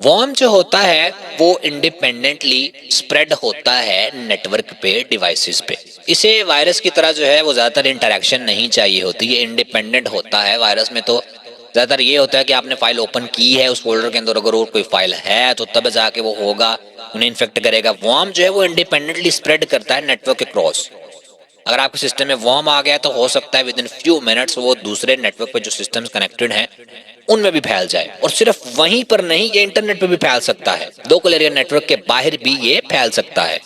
वॉर्म जो होता है वो इंडिपेंडेंटली स्प्रेड होता है नेटवर्क पे, डिवाइसेस पे। इसे वायरस की तरह जो है वो ज्यादातर इंटरेक्शन नहीं चाहिए होती, ये इंडिपेंडेंट होता है। वायरस में तो ज्यादातर ये होता है कि आपने फाइल ओपन की है, उस फोल्डर के अंदर अगर और कोई फाइल है तो तब जाके वो होगा, उन्हें इन्फेक्ट करेगा। वॉर्म जो है वो इंडिपेंडेंटली स्प्रेड करता है नेटवर्क के क्रॉस। अगर आपके सिस्टम में वॉर्म आ गया तो हो सकता है विद इन फ्यू मिनट्स वो दूसरे नेटवर्क पे जो सिस्टम्स कनेक्टेड हैं उनमें भी फैल जाए, और सिर्फ वहीं पर नहीं, ये इंटरनेट पे भी फैल सकता है, लोकल एरिया नेटवर्क के बाहर भी ये फैल सकता है।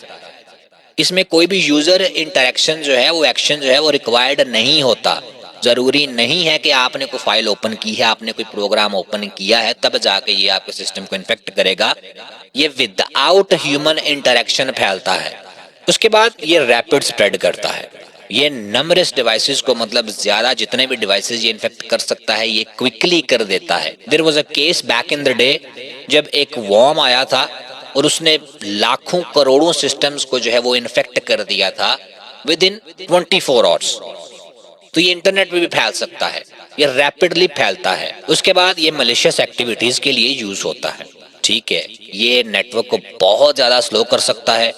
इसमें कोई भी यूजर इंटरेक्शन जो है वो एक्शन जो है वो रिक्वायर्ड नहीं होता। जरूरी नहीं है कि आपने कोई फाइल ओपन की है, आपने कोई प्रोग्राम ओपन किया है तब जाके ये आपके सिस्टम को इन्फेक्ट करेगा, ये विदाउट ह्यूमन इंटरेक्शन फैलता है। उसके बाद ये रैपिड स्प्रेड करता है, ये नंबरस डिवाइसेस को, मतलब ज्यादा जितने भी डिवाइसेस ये इन्फेक्ट कर सकता है ये क्विकली कर देता है। There was a case back in the day जब एक वॉर्म आया था और उसने लाखों करोड़ों सिस्टम्स को जो है वो इन्फेक्ट कर दिया था विद इन 24 आवर्स। तो ये इंटरनेट पे भी फैल सकता है, ये रैपिडली फैलता है। उसके बाद ये मलिशियस एक्टिविटीज के लिए यूज होता है, ठीक है, ये नेटवर्क को बहुत ज्यादा स्लो कर सकता है,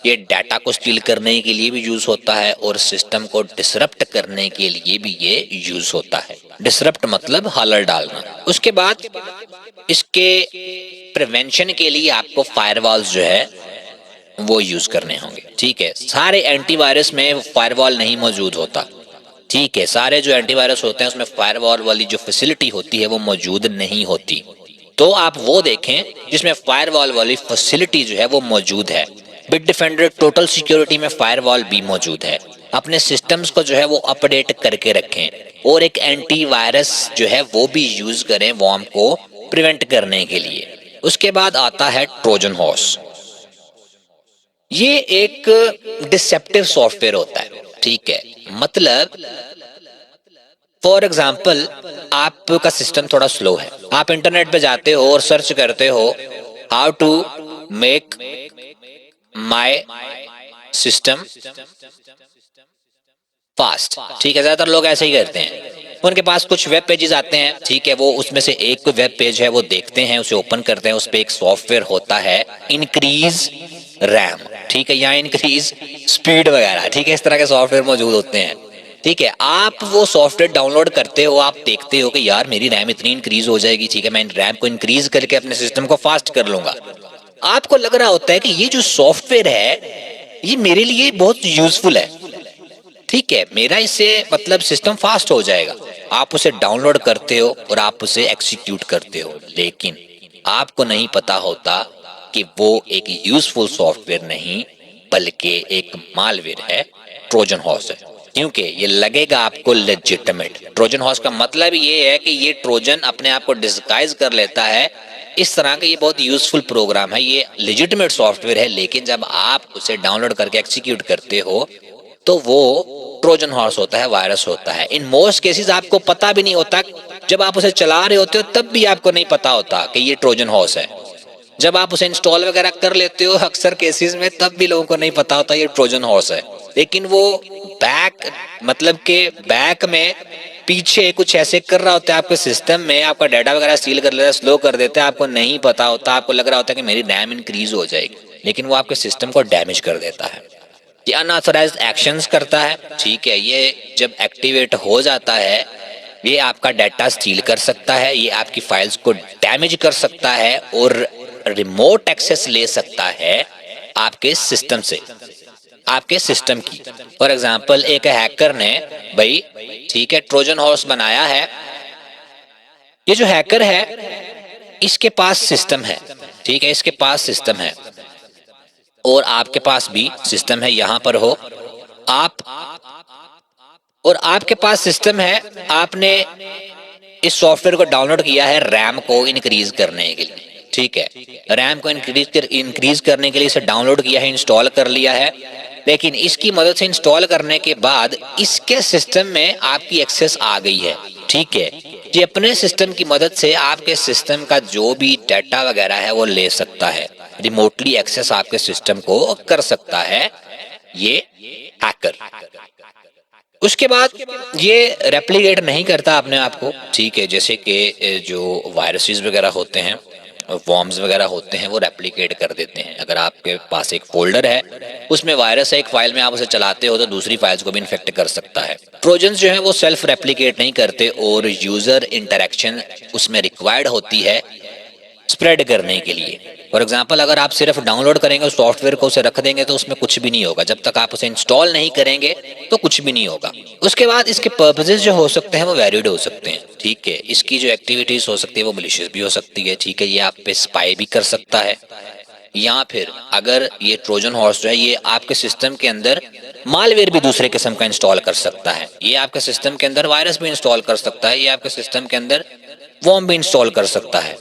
ये डाटा को स्टील करने के लिए भी यूज होता है, और सिस्टम को डिसरप्ट करने के लिए भी ये यूज होता है। डिसरप्ट मतलब हलर डालना। उसके बाद इसके प्रिवेंशन के लिए आपको फायरवॉल्स जो है वो यूज करने होंगे, ठीक है। सारे एंटीवायरस में फायरवॉल नहीं मौजूद होता, ठीक है, सारे जो एंटीवायरस होते हैं उसमें फायरवॉल वाली जो फैसिलिटी होती है वो मौजूद नहीं होती। तो आप वो देखें जिसमें फायरवॉल वाली फैसिलिटी जो है वो मौजूद है। बिट डिफेंडर टोटल सिक्योरिटी में फायरवॉल भी मौजूद है। अपने सिस्टम्स को जो है वो अपडेट करके रखें, और एक एंटीवायरस जो है वो भी यूज करें वॉर्म को प्रिवेंट करने के लिए। उसके बाद आता है ट्रोजन हॉर्स। ये एक डिसेप्टिव सॉफ्टवेयर होता है, ठीक है, मतलब फॉर एग्जाम्पल आपका सिस्टम थोड़ा स्लो है, आप इंटरनेट पे जाते हो और सर्च करते हो how to make my system fast, ठीक है, ज्यादातर लोग ऐसे ही करते हैं। उनके पास कुछ वेब पेजेस आते हैं, ठीक है, वो उसमें से एक कोई वेब पेज है वो देखते हैं, उसे ओपन करते हैं, उस पे एक सॉफ्टवेयर होता है इंक्रीज रैम, ठीक है, या इंक्रीज स्पीड वगैरह, ठीक है, इस तरह के सॉफ्टवेयर मौजूद होते हैं, ठीक है। आप वो सॉफ्टवेयर डाउनलोड करते हो, आप देखते हो कि यार मेरी रैम इतनी इंक्रीज हो जाएगी, ठीक है, मैं रैम को इंक्रीज करके अपने सिस्टम को फास्ट कर लूंगा। आपको लग रहा होता है कि ये जो सॉफ्टवेयर है ये मेरे लिए बहुत यूजफुल है, ठीक है, मेरा इससे मतलब सिस्टम फास्ट हो जाएगा। आप उसे डाउनलोड करते हो और आप उसे एक्सिक्यूट करते हो, लेकिन आपको नहीं पता होता कि वो एक यूजफुल सॉफ्टवेयर नहीं बल्कि एक मालवेयर है, ट्रोजन हॉर्स है। क्योंकि ये लगेगा आपको लेजिटिमेट। ट्रोजन हॉर्स का मतलब ये है कि ये ट्रोजन अपने आप को डिस्गाइज कर लेता है इस तरह का, ये बहुत यूजफुल प्रोग्राम है, ये लेजिटिमेट सॉफ्टवेयर है, लेकिन जब आप उसे डाउनलोड करके एक्सिक्यूट करते हो तो वो ट्रोजन हॉर्स होता है, वायरस होता है। इन मोस्ट केसेस आपको पता भी नहीं होता, जब आप उसे चला रहे होते हो तब भी आपको नहीं पता होता कि ये ट्रोजन हॉर्स है। जब आप उसे इंस्टॉल वगैरह कर लेते हो अक्सर केसेस में, तब भी लोगों को नहीं पता होता ये ट्रोजन हॉर्स है। लेकिन वो बैक मतलब के बैक में पीछे कुछ ऐसे कर रहा होता है आपके सिस्टम में, आपका डाटा वगैरह स्टील कर लेता है, स्लो कर देता है, आपको नहीं पता होता। आपको लग रहा होता है कि मेरी रैम इंक्रीज हो जाएगी, लेकिन वो आपके सिस्टम को डैमेज कर देता है। ये अनऑथराइज्ड एक्शंस करता है, ठीक है। ये जब एक्टिवेट हो जाता है, ये आपका डाटा स्टील कर सकता है, ये आपकी फाइल्स को डैमेज कर सकता है और रिमोट एक्सेस ले सकता है आपके सिस्टम से, आपके सिस्टम की। फॉर एग्जांपल एक हैकर ने भाई, ठीक है, ट्रोजन हॉर्स बनाया है। ये जो हैकर है इसके पास सिस्टम है, ठीक है, इसके पास सिस्टम है और आपके पास भी सिस्टम है, यहां पर हो आप और आपके पास सिस्टम है। आपने इस सॉफ्टवेयर को डाउनलोड किया है रैम को इंक्रीज करने के लिए, ठीक है, रैम को इंक्रीज करने के लिए इसे डाउनलोड किया है, इंस्टॉल कर लिया है। लेकिन इसकी मदद से इंस्टॉल करने के बाद इसके सिस्टम में आपकी एक्सेस आ गई है, ठीक है। ये अपने सिस्टम की मदद से आपके सिस्टम का जो भी डाटा वगैरह है वो ले सकता है, रिमोटली एक्सेस आपके सिस्टम को कर सकता है ये हैकर। उसके बाद ये रेप्लिकेट नहीं करता अपने आप को, ठीक है, जैसे कि जो वायरसेस वगैरह होते हैं, वॉर्म्स वगैरह होते हैं, वो रेप्लिकेट कर देते हैं। अगर आपके पास एक फोल्डर है उसमें वायरस है, एक फाइल में आप उसे चलाते हो तो दूसरी फाइल्स को भी इन्फेक्ट कर सकता है। ट्रोजन्स जो है वो सेल्फ रेप्लिकेट नहीं करते और यूजर इंटरेक्शन उसमें रिक्वायर्ड होती है स्प्रेड करने के लिए। फॉर एग्जाम्पल अगर आप सिर्फ डाउनलोड करेंगे उस सॉफ्टवेयर को, उसे रख देंगे तो उसमें कुछ भी नहीं होगा। जब तक आप उसे इंस्टॉल नहीं करेंगे तो कुछ भी नहीं होगा। उसके बाद इसके पर्पसेस जो हो सकते हैं वो वैलिड हो सकते हैं, ठीक है। इसकी जो एक्टिविटीज हो सकती है वो मलिशियस भी हो सकती है, ठीक है। ये आप पे स्पाई भी कर सकता है, या फिर अगर ये ट्रोजन हॉर्स जो है ये आपके सिस्टम के अंदर मालवेयर भी दूसरे किस्म का इंस्टॉल कर सकता है, ये आपके सिस्टम के अंदर वायरस भी इंस्टॉल कर सकता है, ये आपके सिस्टम के अंदर वॉर्म भी इंस्टॉल कर सकता है।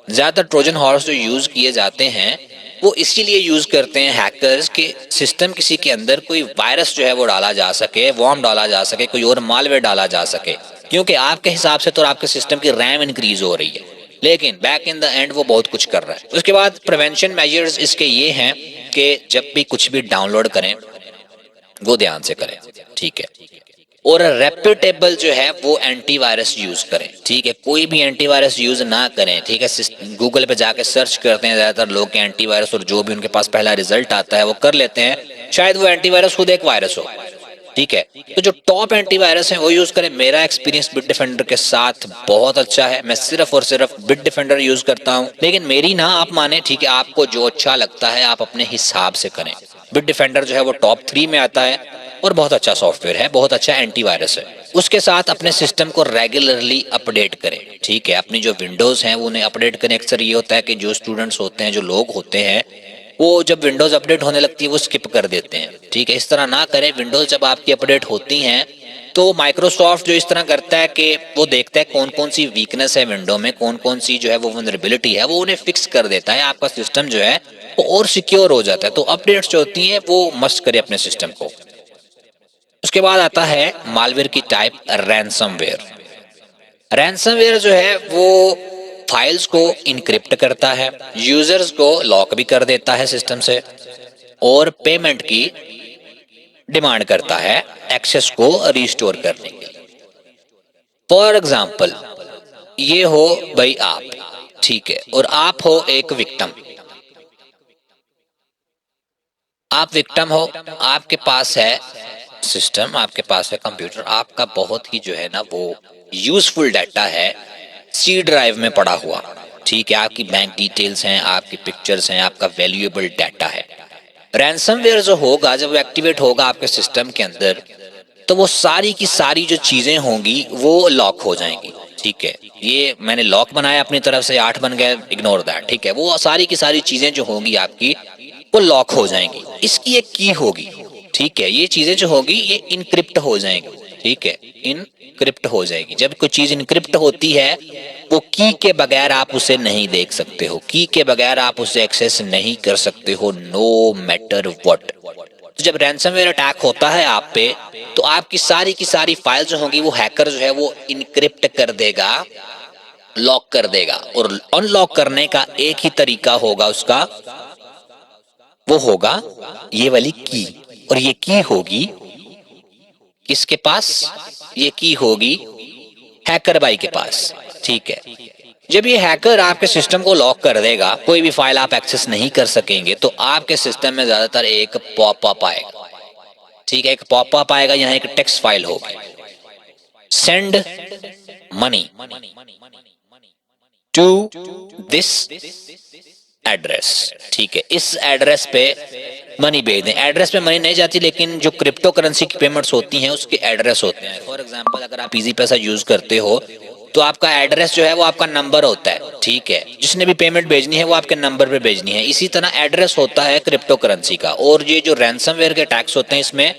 ज्यादातर ट्रोजन हॉर्स जो यूज किए जाते हैं वो इसीलिए यूज करते हैं हैकर्स के सिस्टम किसी के अंदर कोई वायरस जो है वो डाला जा सके, वॉर्म डाला जा सके, कोई और मालवेयर डाला जा सके। क्योंकि आपके हिसाब से तो आपके सिस्टम की रैम इंक्रीज हो रही है, लेकिन बैक इन द एंड वो बहुत कुछ कर रहा है। उसके बाद प्रिवेंशन मेजर्स इसके ये हैं कि जब भी कुछ भी डाउनलोड करें वो ध्यान से करें, ठीक है, और रेप्यूटेबल जो है वो एंटीवायरस यूज करें, ठीक है। कोई भी एंटीवायरस यूज ना करें, ठीक है। गूगल पे जाके सर्च करते हैं ज्यादातर लोग के एंटीवायरस, और जो भी उनके पास पहला रिजल्ट आता है वो कर लेते हैं, शायद वो एंटीवायरस खुद एक वायरस हो, ठीक है। तो जो टॉप एंटीवायरस है वो यूज करें। मेरा एक्सपीरियंस बिट डिफेंडर के साथ बहुत अच्छा है, मैं सिर्फ और सिर्फ बिट डिफेंडर यूज करता हूँ। लेकिन मेरी ना आप माने, ठीक है, आपको जो अच्छा लगता है आप अपने हिसाब से करें। बिट डिफेंडर जो है वो टॉप 3 में आता है और बहुत अच्छा सॉफ्टवेयर है, बहुत अच्छा एंटीवायरस है। उसके साथ अपने सिस्टम को रेगुलरली अपडेट करें, ठीक है। अपनी जो विंडोज हैं वो उन्हें अपडेट करें। अक्सर ये होता है कि जो स्टूडेंट्स होते हैं, जो लोग होते हैं, वो जब विंडोज अपडेट होने लगती है वो स्किप कर देते हैं, ठीक है। इस तरह ना करें। विंडोज जब आपकी अपडेट होती हैं तो माइक्रोसॉफ्ट जो इस तरह करता है कि वो देखता है कौन कौन सी वीकनेस है विंडो में, कौन कौन सी जो है वो वल्नरेबिलिटी है, वो उन्हें फिक्स कर देता है। आपका सिस्टम जो है वो और सिक्योर हो जाता है। तो अपडेट्स जो होती हैं वो मस्ट करें अपने सिस्टम को। उसके बाद आता है मालवेयर की टाइप, रैंसमवेयर। रैंसमवेयर जो है वो फाइल्स को इनक्रिप्ट करता है, यूजर्स को लॉक भी कर देता है सिस्टम से, और पेमेंट की डिमांड करता है एक्सेस को रिस्टोर करने के लिए। फॉर एग्जाम्पल ये हो भाई आप, ठीक है, और आप हो एक विक्टिम। आप विक्टिम हो, आपके पास है सिस्टम, आपके पास है कंप्यूटर, आपका बहुत ही जो है ना वो यूजफुल डाटा है सी ड्राइव में पड़ा हुआ, ठीक है। आपकी बैंक डिटेल्स हैं, आपकी पिक्चर्स हैं, आपका वैल्यूएबल डाटा है। रैंसमवेयर जो होगा जब वो एक्टिवेट होगा आपके सिस्टम के अंदर, तो वो सारी की सारी जो चीजें होंगी वो लॉक हो जाएंगी। ठीक है, ये मैंने लॉक बनाया अपनी तरफ से, 8 बन गए, इग्नोर दैट। ठीक है, वो सारी की सारी चीजें जो होंगी आपकी वो लॉक हो जाएंगी। इसकी एक की होगी। ठीक है, ये चीजें जो होगी ये इनक्रिप्ट हो जाएंगी। ठीक है, इनक्रिप्ट हो जाएगी। जब कोई चीज इनक्रिप्ट होती है वो की के बगैर आप उसे नहीं देख सकते हो, की के बगैर आप उसे एक्सेस नहीं कर सकते हो, नो मैटर व्हाट। तो जब रैंसमवेयर अटैक होता है आप पे, तो आपकी सारी की सारी फाइल जो होंगी वो हैकर जो है वो इनक्रिप्ट कर देगा, लॉक कर देगा। और अनलॉक करने का एक ही तरीका होगा उसका, वो होगा ये वाली की। और ये की होगी किसके पास? ये की होगी हैकर भाई के पास। ठीक है, जब ये हैकर आपके सिस्टम को लॉक कर देगा, कोई भी फाइल आप एक्सेस नहीं कर सकेंगे, तो आपके सिस्टम में ज्यादातर एक पॉपअप आएगा। ठीक है, एक पॉपअप आएगा, यहाँ एक टेक्स्ट फाइल होगी, send money to this address. ठीक है, इस एड्रेस पे मनी भेज दें। एड्रेस पे मनी नहीं जाती, लेकिन जो क्रिप्टो करेंसी की पेमेंट्स होती हैं उसके एड्रेस होते हैं। फॉर एग्जांपल अगर आप इजी पैसा यूज करते हो तो आपका एड्रेस जो है वो आपका नंबर होता है। ठीक है, जिसने भी पेमेंट भेजनी है वो आपके नंबर पे भेजनी है। इसी तरह एड्रेस होता है क्रिप्टो करेंसी का। और ये जो रैंसमवेयर के टैक्स होते हैं इसमें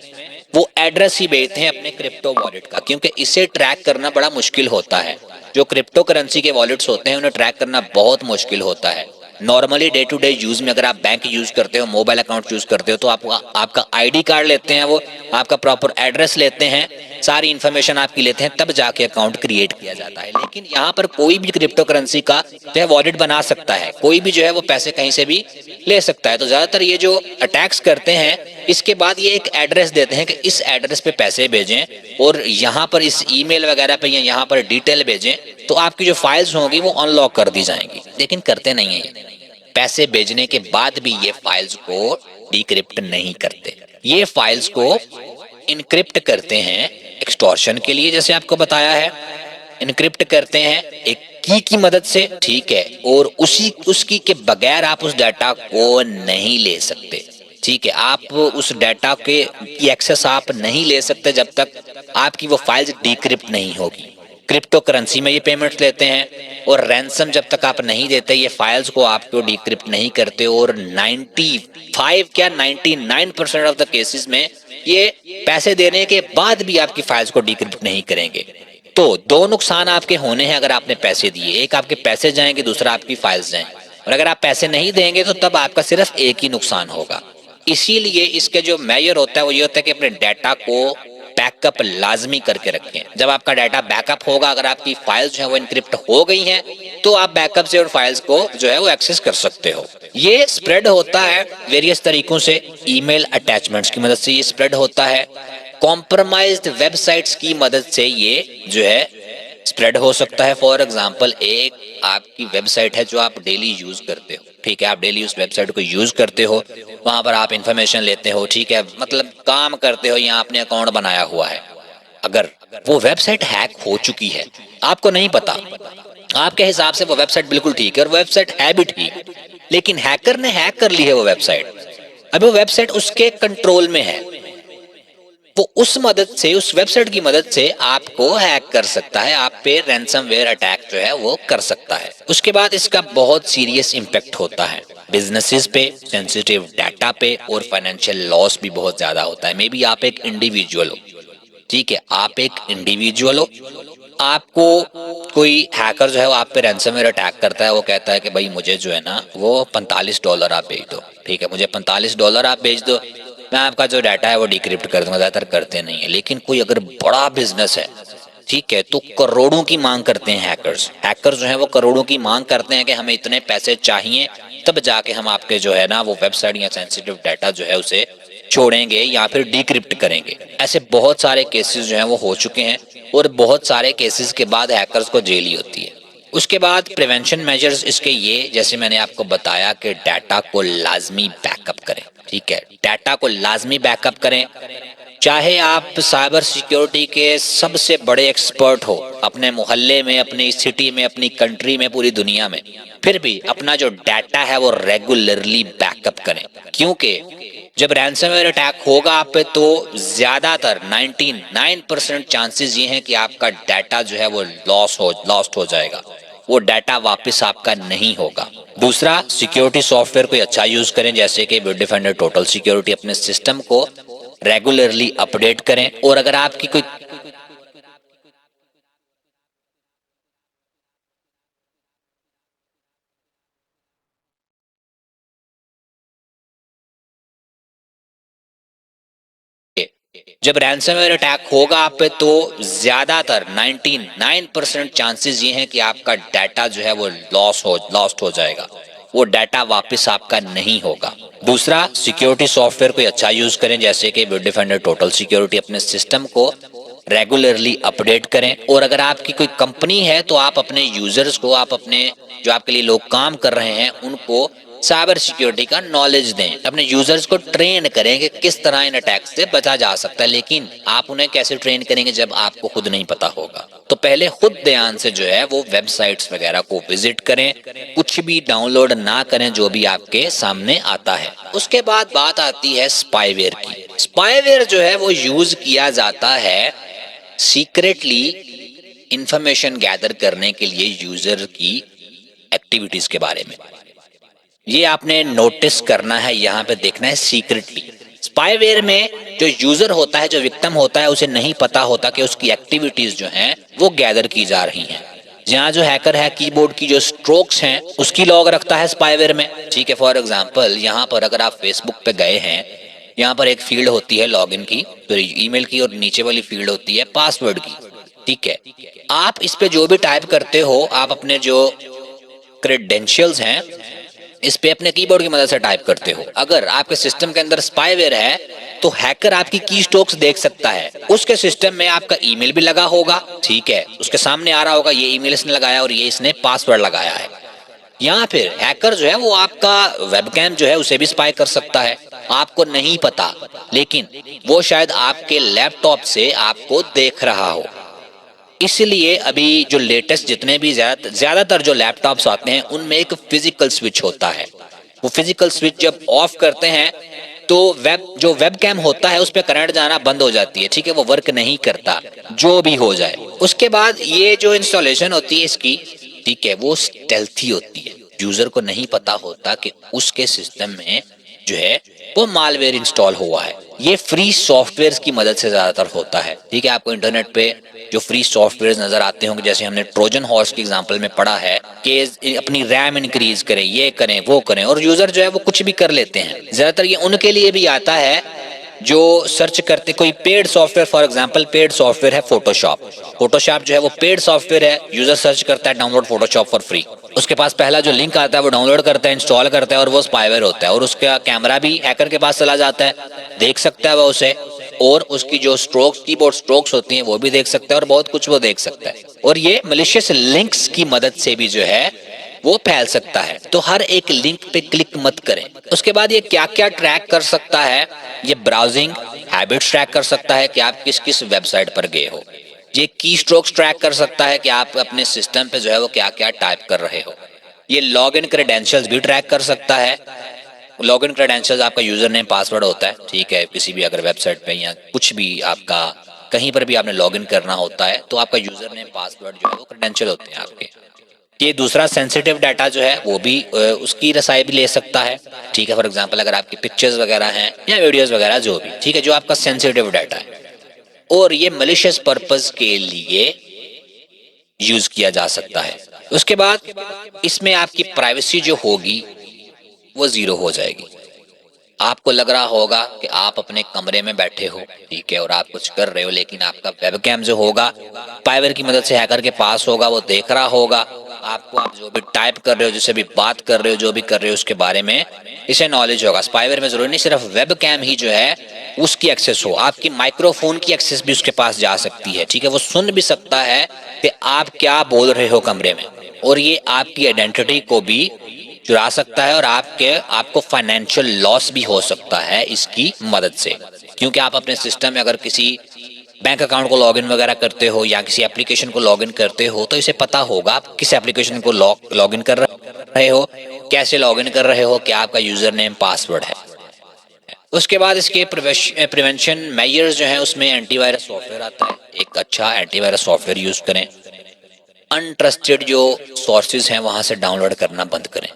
वो एड्रेस ही भेजते हैं अपने क्रिप्टो वॉलेट का, क्योंकि इसे ट्रैक करना बड़ा मुश्किल होता है। जो क्रिप्टो करेंसी के वॉलेट्स होते हैं उन्हें ट्रैक करना बहुत मुश्किल होता है। Normally day to day use में अगर आप बैंक यूज करते हो, मोबाइल अकाउंट यूज करते हो, तो आपका आईडी कार्ड लेते हैं, वो आपका प्रॉपर एड्रेस लेते हैं, सारी इंफॉर्मेशन आपकी लेते हैं, तब जाके अकाउंट क्रिएट किया जाता है। लेकिन यहाँ पर कोई भी क्रिप्टो करेंसी का जो है वॉलेट बना सकता है, कोई भी जो है वो पैसे कहीं से भी ले सकता है। तो ज्यादातर ये जो अटैक्स करते हैं इसके बाद ये एक एड्रेस देते हैं कि इस एड्रेस पे पैसे भेजें और यहाँ पर इस ईमेल वगैरह पे या यहाँ पर डिटेल भेजें, तो आपकी जो फाइल्स होंगी वो अनलॉक कर दी जाएंगी। लेकिन करते नहीं है, पैसे भेजने के बाद भी ये फाइल्स को डिक्रिप्ट नहीं करते, ये फाइल्स को इनक्रिप्ट करते हैं एक्सटॉर्शन के लिए, जैसे आपको बताया है। इनक्रिप्ट करते हैं एक की मदद से। ठीक है, और उसकी के बगैर आप उस डाटा को नहीं ले सकते। ठीक है, आप उस डाटा के की एक्सेस आप नहीं ले सकते जब तक आपकी वो फाइल्स डिक्रिप्ट नहीं होगी। क्रिप्टो करेंसी में ये पेमेंट्स लेते हैं, और रैंसम जब तक आप नहीं देते ये फाइल्स को आपको डिक्रिप्ट नहीं करते। और 95 क्या 99% ऑफ द केसेस में ये पैसे देने के बाद भी आपकी फाइल्स को डिक्रिप्ट नहीं करेंगे। तो दो नुकसान आपके होने हैं अगर आपने पैसे दिए, एक आपके पैसे जाएंगे, दूसरा आपकी फाइल्स जाएंगे। और अगर आप पैसे नहीं देंगे तो तब आपका सिर्फ एक ही नुकसान होगा। इसीलिए इसके जो मेजर होता है वो ये होता है कि अपने डाटा को बैकअप लाजमी करके रखें। जब आपका डाटा बैकअप होगा, अगर आपकी फाइल्स जो है वो इनक्रिप्ट हो गई हैं, तो आप बैकअप से उन फाइल्स को जो है वो एक्सेस कर सकते हो। ये स्प्रेड होता है वेरियस तरीकों से, ईमेल अटैचमेंट्स की मदद से ये स्प्रेड होता है, कॉम्प्रोमाइज्ड वेबसाइट्स की मदद से ये जो है स्प्रेड हो सकता है। फॉर एग्जाम्पल, एक आपकी वेबसाइट है जो आप डेली यूज करते हो। ठीक है, आप डेली उस वेबसाइट को यूज करते हो, वहां पर आप इंफॉर्मेशन लेते हो। ठीक है, मतलब काम करते हो, यहाँ आपने अकाउंट बनाया हुआ है। अगर वो वेबसाइट हैक हो चुकी है, आपको नहीं पता, आपके हिसाब से वो वेबसाइट बिल्कुल ठीक है और वेबसाइट है भी ठीक, लेकिन हैकर ने हैक कर ली है वो वेबसाइट। अभी वो वेबसाइट उसके कंट्रोल में है, वो उस मदद से, उस वेबसाइट की मदद से आपको हैक कर सकता है, आप पे रैंसमवेयर अटैक जो है वो कर सकता है। उसके बाद इसका बहुत सीरियस इम्पैक्ट होता है बिजनेसेस पे, सेंसिटिव डाटा पे, और फाइनेंशियल लॉस भी बहुत ज्यादा होता है। मे बी आप एक इंडिविजुअल हो, ठीक है, आप एक इंडिविजुअल हो, आपको कोई हैकर जो है वो आप पे रैंसमवेयर अटैक करता है। वो कहता है कि भाई मुझे जो है ना वो $45 आप भेज दो। ठीक है, मुझे $45 आप भेज दो, मैं आपका जो डाटा है वो डिक्रिप्ट कर दूंगा। ज्यादातर करते नहीं है, लेकिन कोई अगर बड़ा बिजनेस है, ठीक है, तो करोड़ों की मांग करते हैं हैकर्स। हैकर जो है वो करोड़ों की मांग करते हैं कि हमें इतने पैसे चाहिए, तब जाके हम आपके जो है ना वो वेबसाइट या सेंसिटिव डाटा जो है उसे छोड़ेंगे या फिर डिक्रिप्ट करेंगे। ऐसे बहुत सारे केसेस जो हैं वो हो चुके हैं, और बहुत सारे केसेस के बाद हैकर्स को जेल ही होती है। उसके बाद प्रिवेंशन मेजर्स इसके ये, जैसे मैंने आपको बताया कि डाटा को लाजमी बैकअप करें। ठीक है, डाटा को लाजमी बैकअप करें, चाहे आप साइबर सिक्योरिटी के सबसे बड़े एक्सपर्ट हो, अपने मोहल्ले में, अपनी सिटी में, अपनी कंट्री में, पूरी दुनिया में, फिर भी अपना जो डाटा है वो रेगुलरली बैकअप करें। क्योंकि जब रैंसमवेयर अटैक होगा आप पे तो ज्यादातर 99% चांसेस ये हैं कि आपका डाटा जो है वो लॉस्ट हो जाएगा, वो डाटा वापस आपका नहीं होगा। दूसरा, सिक्योरिटी सॉफ्टवेयर कोई अच्छा यूज करें, जैसे कि बिट डिफेंडर टोटल सिक्योरिटी। अपने सिस्टम को रेगुलरली अपडेट करें, और अगर आपकी कोई जब रैंसमवेयर अटैक होगा आप पे तो ज्यादातर 99% चांसेस ये हैं कि आपका डाटा जो है वो लॉस्ट हो जाएगा, वो डाटा वापस आपका नहीं होगा। दूसरा, सिक्योरिटी सॉफ्टवेयर कोई अच्छा यूज करें, जैसे कि बिट डिफेंडर टोटल सिक्योरिटी। अपने सिस्टम को रेगुलरली अपडेट करें, और अगर आपकी कोई कंपनी है तो आप अपने यूजर्स को, आप अपने जो आपके लिए लोग काम कर रहे हैं उनको साइबर सिक्योरिटी का नॉलेज दें, अपने यूजर्स को ट्रेन करें कि किस तरह इन अटैक से बचा जा सकता है। लेकिन आप उन्हें कैसे ट्रेन करेंगे जब आपको खुद नहीं पता होगा? तो पहले खुद ध्यान से जो है वो वेबसाइट्स वगैरह को विजिट करें, कुछ भी डाउनलोड ना करें जो भी आपके सामने आता है। उसके बाद बात आती है स्पाईवेयर की। स्पाईवेयर जो है वो यूज किया जाता है सीक्रेटली इंफॉर्मेशन गैदर करने के लिए यूजर की एक्टिविटीज के बारे में। ये आपने नोटिस करना है, यहाँ पे देखना है सीक्रेटली। स्पाईवेयर में जो यूजर होता है, जो विक्टिम होता है, उसे नहीं पता होता कि उसकी एक्टिविटीज जो हैं वो गैदर की जा रही हैं। जहाँ जो हैकर है कीबोर्ड की जो स्ट्रोक्स हैं उसकी लॉग रखता है स्पाईवेयर में, ठीक है। फॉर एग्जांपल यहाँ पर अगर आप फेसबुक पे गए हैं, यहाँ पर एक फील्ड होती है लॉगिन की, तो ईमेल की, और नीचे वाली फील्ड होती है पासवर्ड की, ठीक है। आप इस पे जो भी टाइप करते हो, आप अपने जो क्रेडेंशियल्स हैं इस पे अपने कीबोर्ड की मदद से टाइप करते हो। अगर आपके सिस्टम के अंदर स्पाईवेयर है तो हैकर आपकी की स्ट्रोक्स देख सकता है। उसके सिस्टम में आपका ईमेल भी लगा होगा, ठीक है, उसके सामने आ रहा होगा ये ईमेल इसने लगाया और ये इसने पासवर्ड लगाया है। या फिर हैकर जो है वो आपका वेबकैम जो है उसे भी स्पाई कर सकता है, आपको नहीं पता, लेकिन वो शायद आपके लैपटॉप से आपको देख रहा हो। इसलिए अभी जो लेटेस्ट जितने भी ज्यादातर जो लैपटॉप्स आते हैं उनमें एक फिजिकल स्विच होता है। वो फिजिकल स्विच जब ऑफ करते हैं तो जो वेब कैम होता है उस पर करंट जाना बंद हो जाती है, ठीक है, वो वर्क नहीं करता जो भी हो जाए। उसके बाद ये जो इंस्टॉलेशन होती है इसकी, ठीक है, वो स्टेल्थी होती है। यूजर को नहीं पता होता कि उसके सिस्टम में जो है वो मालवेयर इंस्टॉल हुआ है। ये फ्री सॉफ्टवेयर की मदद से ज्यादातर होता है, ठीक है। आपको इंटरनेट पे जो फ्री सॉफ्टवेयर नजर आते होंगे, जैसे हमने ट्रोजन हॉर्स के एग्जांपल में पढ़ा है कि अपनी रैम इंक्रीज करें, ये करें वो करें, और यूजर जो है वो कुछ भी कर लेते हैं। ज्यादातर ये उनके लिए भी आता है जो सर्च करते कोई paid software. For example paid software है फोटोशॉप। फोटोशॉप जो है वो पेड सॉफ्टवेयर है, यूजर सर्च करता है डाउनलोड फोटोशॉप फॉर फ्री, उसके पास पहला जो लिंक आता है वो डाउनलोड करता है, इंस्टॉल करता है, और वो स्पाईवेयर होता है, और उसका कैमरा भी हैकर के पास चला जाता है, देख सकता है वो उसे, और उसकी जो स्ट्रोक्स, कीबोर्ड स्ट्रोक्स होती हैं वो भी देख सकता है, और बहुत कुछ वो देख सकता है। और ये मलिशियस लिंक्स की मदद से भी जो है वो फैल सकता है। तो हर एक लिंक पे क्लिक मत करें। उसके बाद ये क्या क्या ट्रैक कर सकता है, ये ब्राउजिंग हैबिट्स ट्रैक कर सकता है कि आप किस किस वेबसाइट पर गए हो। ये की स्ट्रोक्स ट्रैक कर सकता है कि आप अपने सिस्टम पे जो है वो क्या क्या टाइप कर रहे हो। ये लॉग इन क्रेडेंशियल्स भी ट्रैक कर सकता है। लॉग इन क्रेडेंशियल्स आपका यूजर नेम पासवर्ड होता है, ठीक है, किसी भी अगर वेबसाइट पे या कुछ भी आपका कहीं पर भी आपने लॉग इन करना होता है तो आपका यूजर नेम पासवर्ड जो है वो क्रेडेंशियल होते हैं आपके। ये दूसरा सेंसिटिव डाटा जो है वो भी उसकी रसाई भी ले सकता है, ठीक है। फॉर एग्जांपल अगर आपकी पिक्चर्स वगैरह हैं या वीडियोस वगैरह जो भी, ठीक है, जो आपका सेंसिटिव डाटा है, और ये मलिशियस पर्पस के लिए यूज किया जा सकता है। उसके बाद इसमें आपकी प्राइवेसी जो होगी वो जीरो हो जाएगी। आपको लग रहा होगा कि आप अपने कमरे में बैठे हो, ठीक है, और आप कुछ कर रहे हो, लेकिन आपका वेबकैम जो होगा स्पाईवेयर की मदद से हैकर के पास होगा, वो देख रहा होगा आपको, आप जो भी टाइप कर रहे हो, जिससे भी बात कर रहे हो, जो भी कर रहे हो उसके बारे में इसे नॉलेज होगा। स्पाईवेयर में जरूरी नहीं सिर्फ वेबकैम ही जो है उसकी एक्सेस हो, आपकी माइक्रोफोन की एक्सेस भी उसके पास जा सकती है, ठीक है। वो सुन भी सकता है कि आप क्या बोल रहे हो कमरे में, और ये आपकी आइडेंटिटी को भी चुरा सकता है, और आपको फाइनेंशियल लॉस भी हो सकता है इसकी मदद से, क्योंकि आप अपने सिस्टम में अगर किसी बैंक अकाउंट को लॉगिन वगैरह करते हो या किसी एप्लीकेशन को लॉगिन करते हो तो इसे पता होगा आप किस एप्लीकेशन को लॉगिन कर रहे हो, कैसे लॉगिन कर रहे हो, क्या आपका यूजर नेम पासवर्ड है। उसके बाद इसके प्रिवेंशन मेजर्स जो है उसमें एंटीवायरस सॉफ्टवेयर आता है, एक अच्छा एंटीवायरस सॉफ्टवेयर यूज करें। अनट्रस्टेड जो सोर्सेज हैं वहां से डाउनलोड करना बंद करें,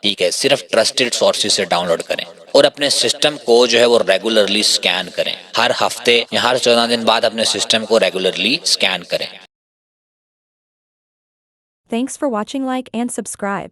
ठीक है, सिर्फ ट्रस्टेड सोर्सेज से डाउनलोड करें। और अपने सिस्टम को जो है वो रेगुलरली स्कैन करें, हर हफ्ते या हर 14 दिन बाद अपने सिस्टम को रेगुलरली स्कैन करें। Thanks for watching. Like and subscribe.